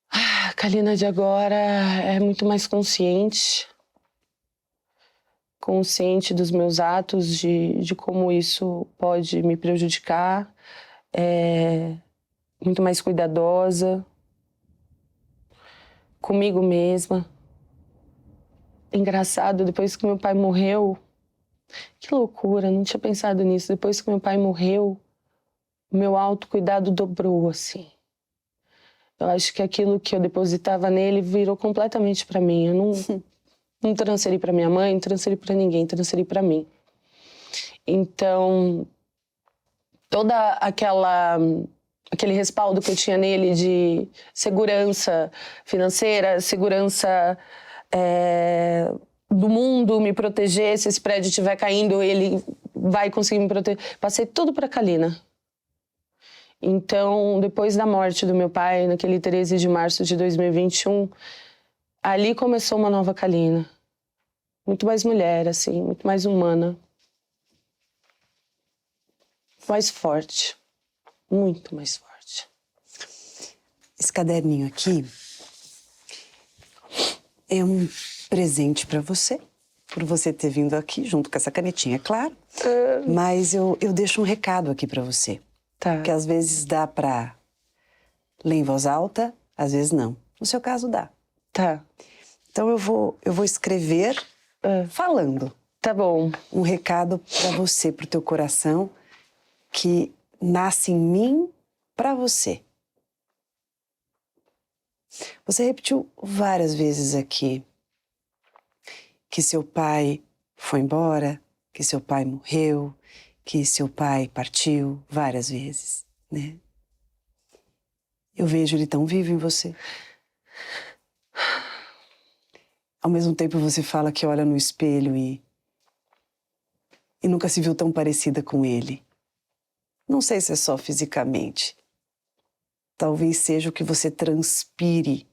A Kalina de agora é muito mais consciente dos meus atos, de como isso pode me prejudicar, muito mais cuidadosa comigo mesma. Engraçado, depois que meu pai morreu, Que loucura, não tinha pensado nisso. Depois que meu pai morreu, o meu autocuidado dobrou, assim. Eu acho que aquilo que eu depositava nele virou completamente para mim. Eu não transferi para minha mãe, não transferi para ninguém, transferi para mim. Então, toda aquele respaldo que eu tinha nele de segurança financeira, segurança do mundo, me proteger, se esse prédio estiver caindo, ele vai conseguir me proteger. Passei tudo para Kalina. Então, depois da morte do meu pai, naquele 13 de março de 2021, ali começou uma nova Kalina. Muito mais mulher, assim, muito mais humana. Mais forte. Muito mais forte. Esse caderninho aqui é um presente para você, por você ter vindo aqui junto com essa canetinha, é claro. Mas eu deixo um recado aqui para você. Tá. Que às vezes dá pra ler em voz alta, às vezes não. No seu caso, dá. Tá. Então eu vou escrever falando. Tá bom. Um recado pra você, pro teu coração, que nasce em mim pra você. Você repetiu várias vezes aqui que seu pai foi embora, que seu pai morreu, que seu pai partiu várias vezes, né? Eu vejo ele tão vivo em você. Ao mesmo tempo você fala que olha no espelho e nunca se viu tão parecida com ele. Não sei se é só fisicamente. Talvez seja o que você transpire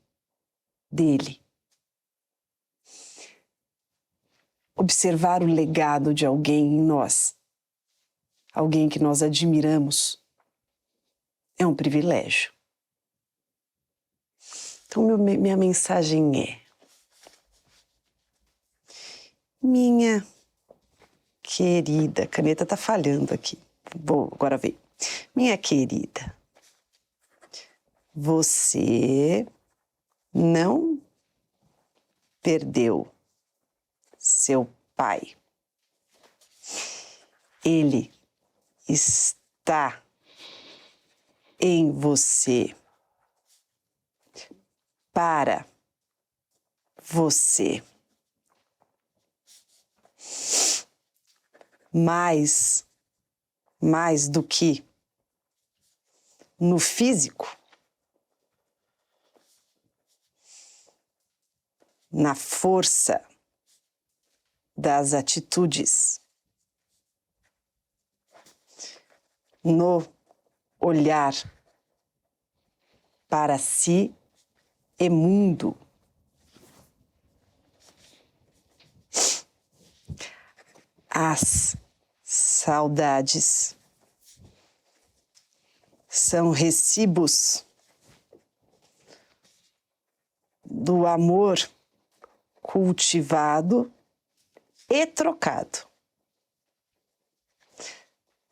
dele. Observar o legado de alguém em nós, alguém que nós admiramos, é um privilégio. Então minha mensagem é: minha querida, a caneta tá falhando aqui. Bom, agora veio. Minha querida, você não perdeu seu pai. Ele está em você, para você. Mais do que no físico, na força das atitudes, no olhar para si e mundo. As saudades são recibos do amor cultivado e trocado.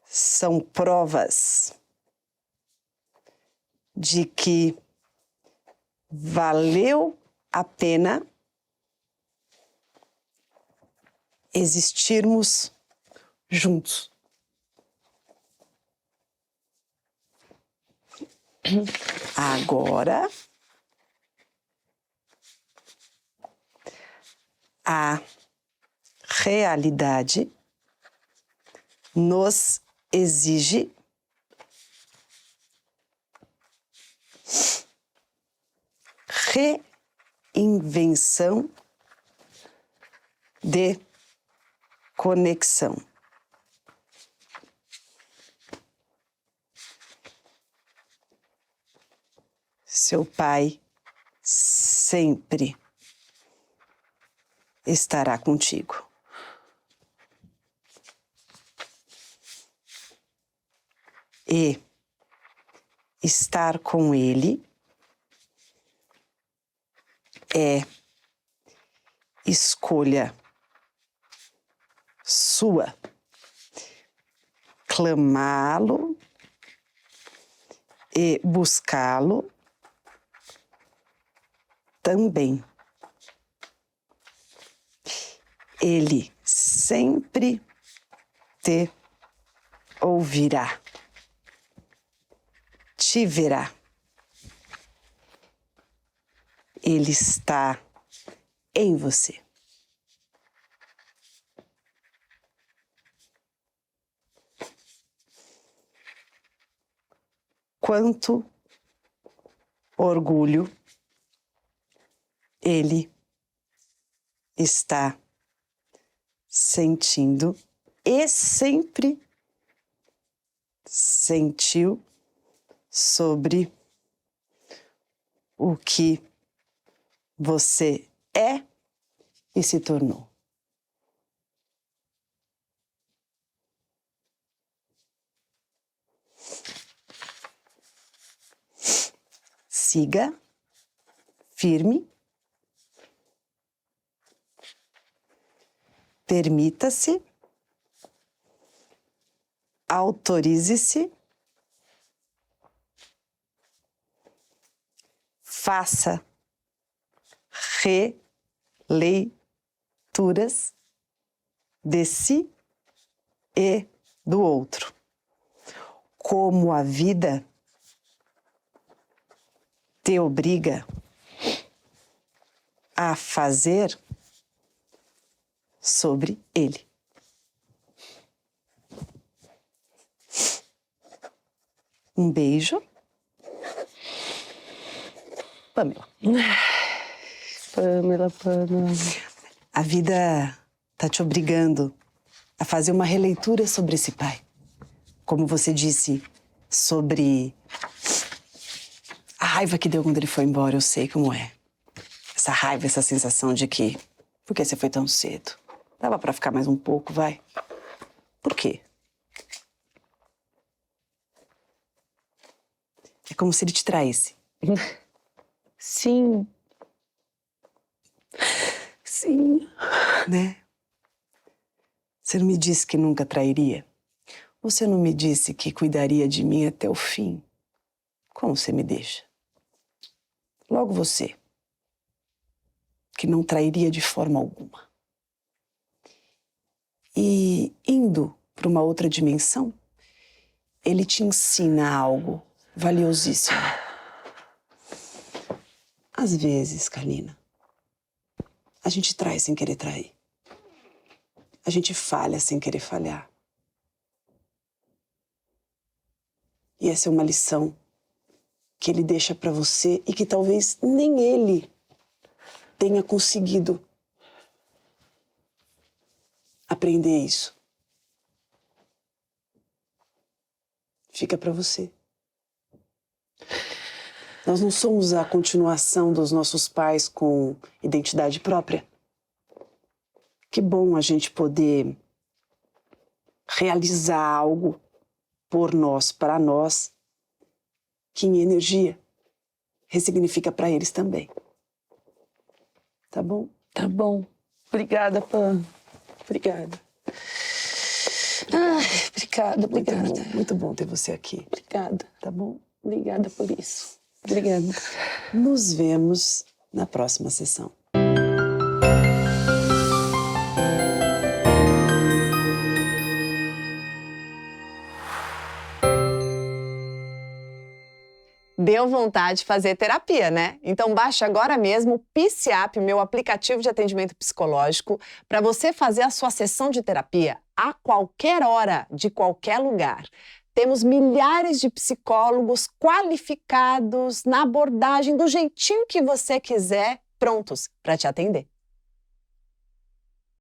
São provas de que valeu a pena existirmos juntos. Agora, a realidade nos exige reinvenção de conexão. Seu pai sempre estará contigo. E estar com ele é escolha sua. Clamá-lo e buscá-lo também. Ele sempre te ouvirá, te verá. Ele está em você. Quanto orgulho ele está sentindo e sempre sentiu sobre o que você é e se tornou. Siga firme, permita-se, autorize-se, faça releituras de si e do outro. Como a vida te obriga a fazer sobre ele. Um beijo. Pamela. Pamela. A vida tá te obrigando a fazer uma releitura sobre esse pai. Como você disse, sobre a raiva que deu quando ele foi embora, eu sei como é. Essa raiva, essa sensação de que... Por que você foi tão cedo? Dava pra ficar mais um pouco, vai. Por quê? É como se ele te traísse. Sim. Sim. Né? Você não me disse que nunca trairia? Você não me disse que cuidaria de mim até o fim? Como você me deixa? Logo você, que não trairia de forma alguma. E indo para uma outra dimensão, ele te ensina algo valiosíssimo. Às vezes, Carlina, a gente trai sem querer trair. A gente falha sem querer falhar. E essa é uma lição que ele deixa para você e que talvez nem ele tenha conseguido aprender isso. Fica para você. Nós não somos a continuação dos nossos pais com identidade própria. Que bom a gente poder realizar algo por nós, para nós, que em energia ressignifica para eles também. Tá bom? Tá bom. Obrigada, Pam. Obrigada. Ai, obrigada. Muito bom ter você aqui. Obrigada. Tá bom? Obrigada por isso. Obrigada. Nos vemos na próxima sessão. Deu vontade de fazer terapia, né? Então baixe agora mesmo o PCAP, meu aplicativo de atendimento psicológico, para você fazer a sua sessão de terapia a qualquer hora, de qualquer lugar. Temos milhares de psicólogos qualificados na abordagem do jeitinho que você quiser, prontos para te atender.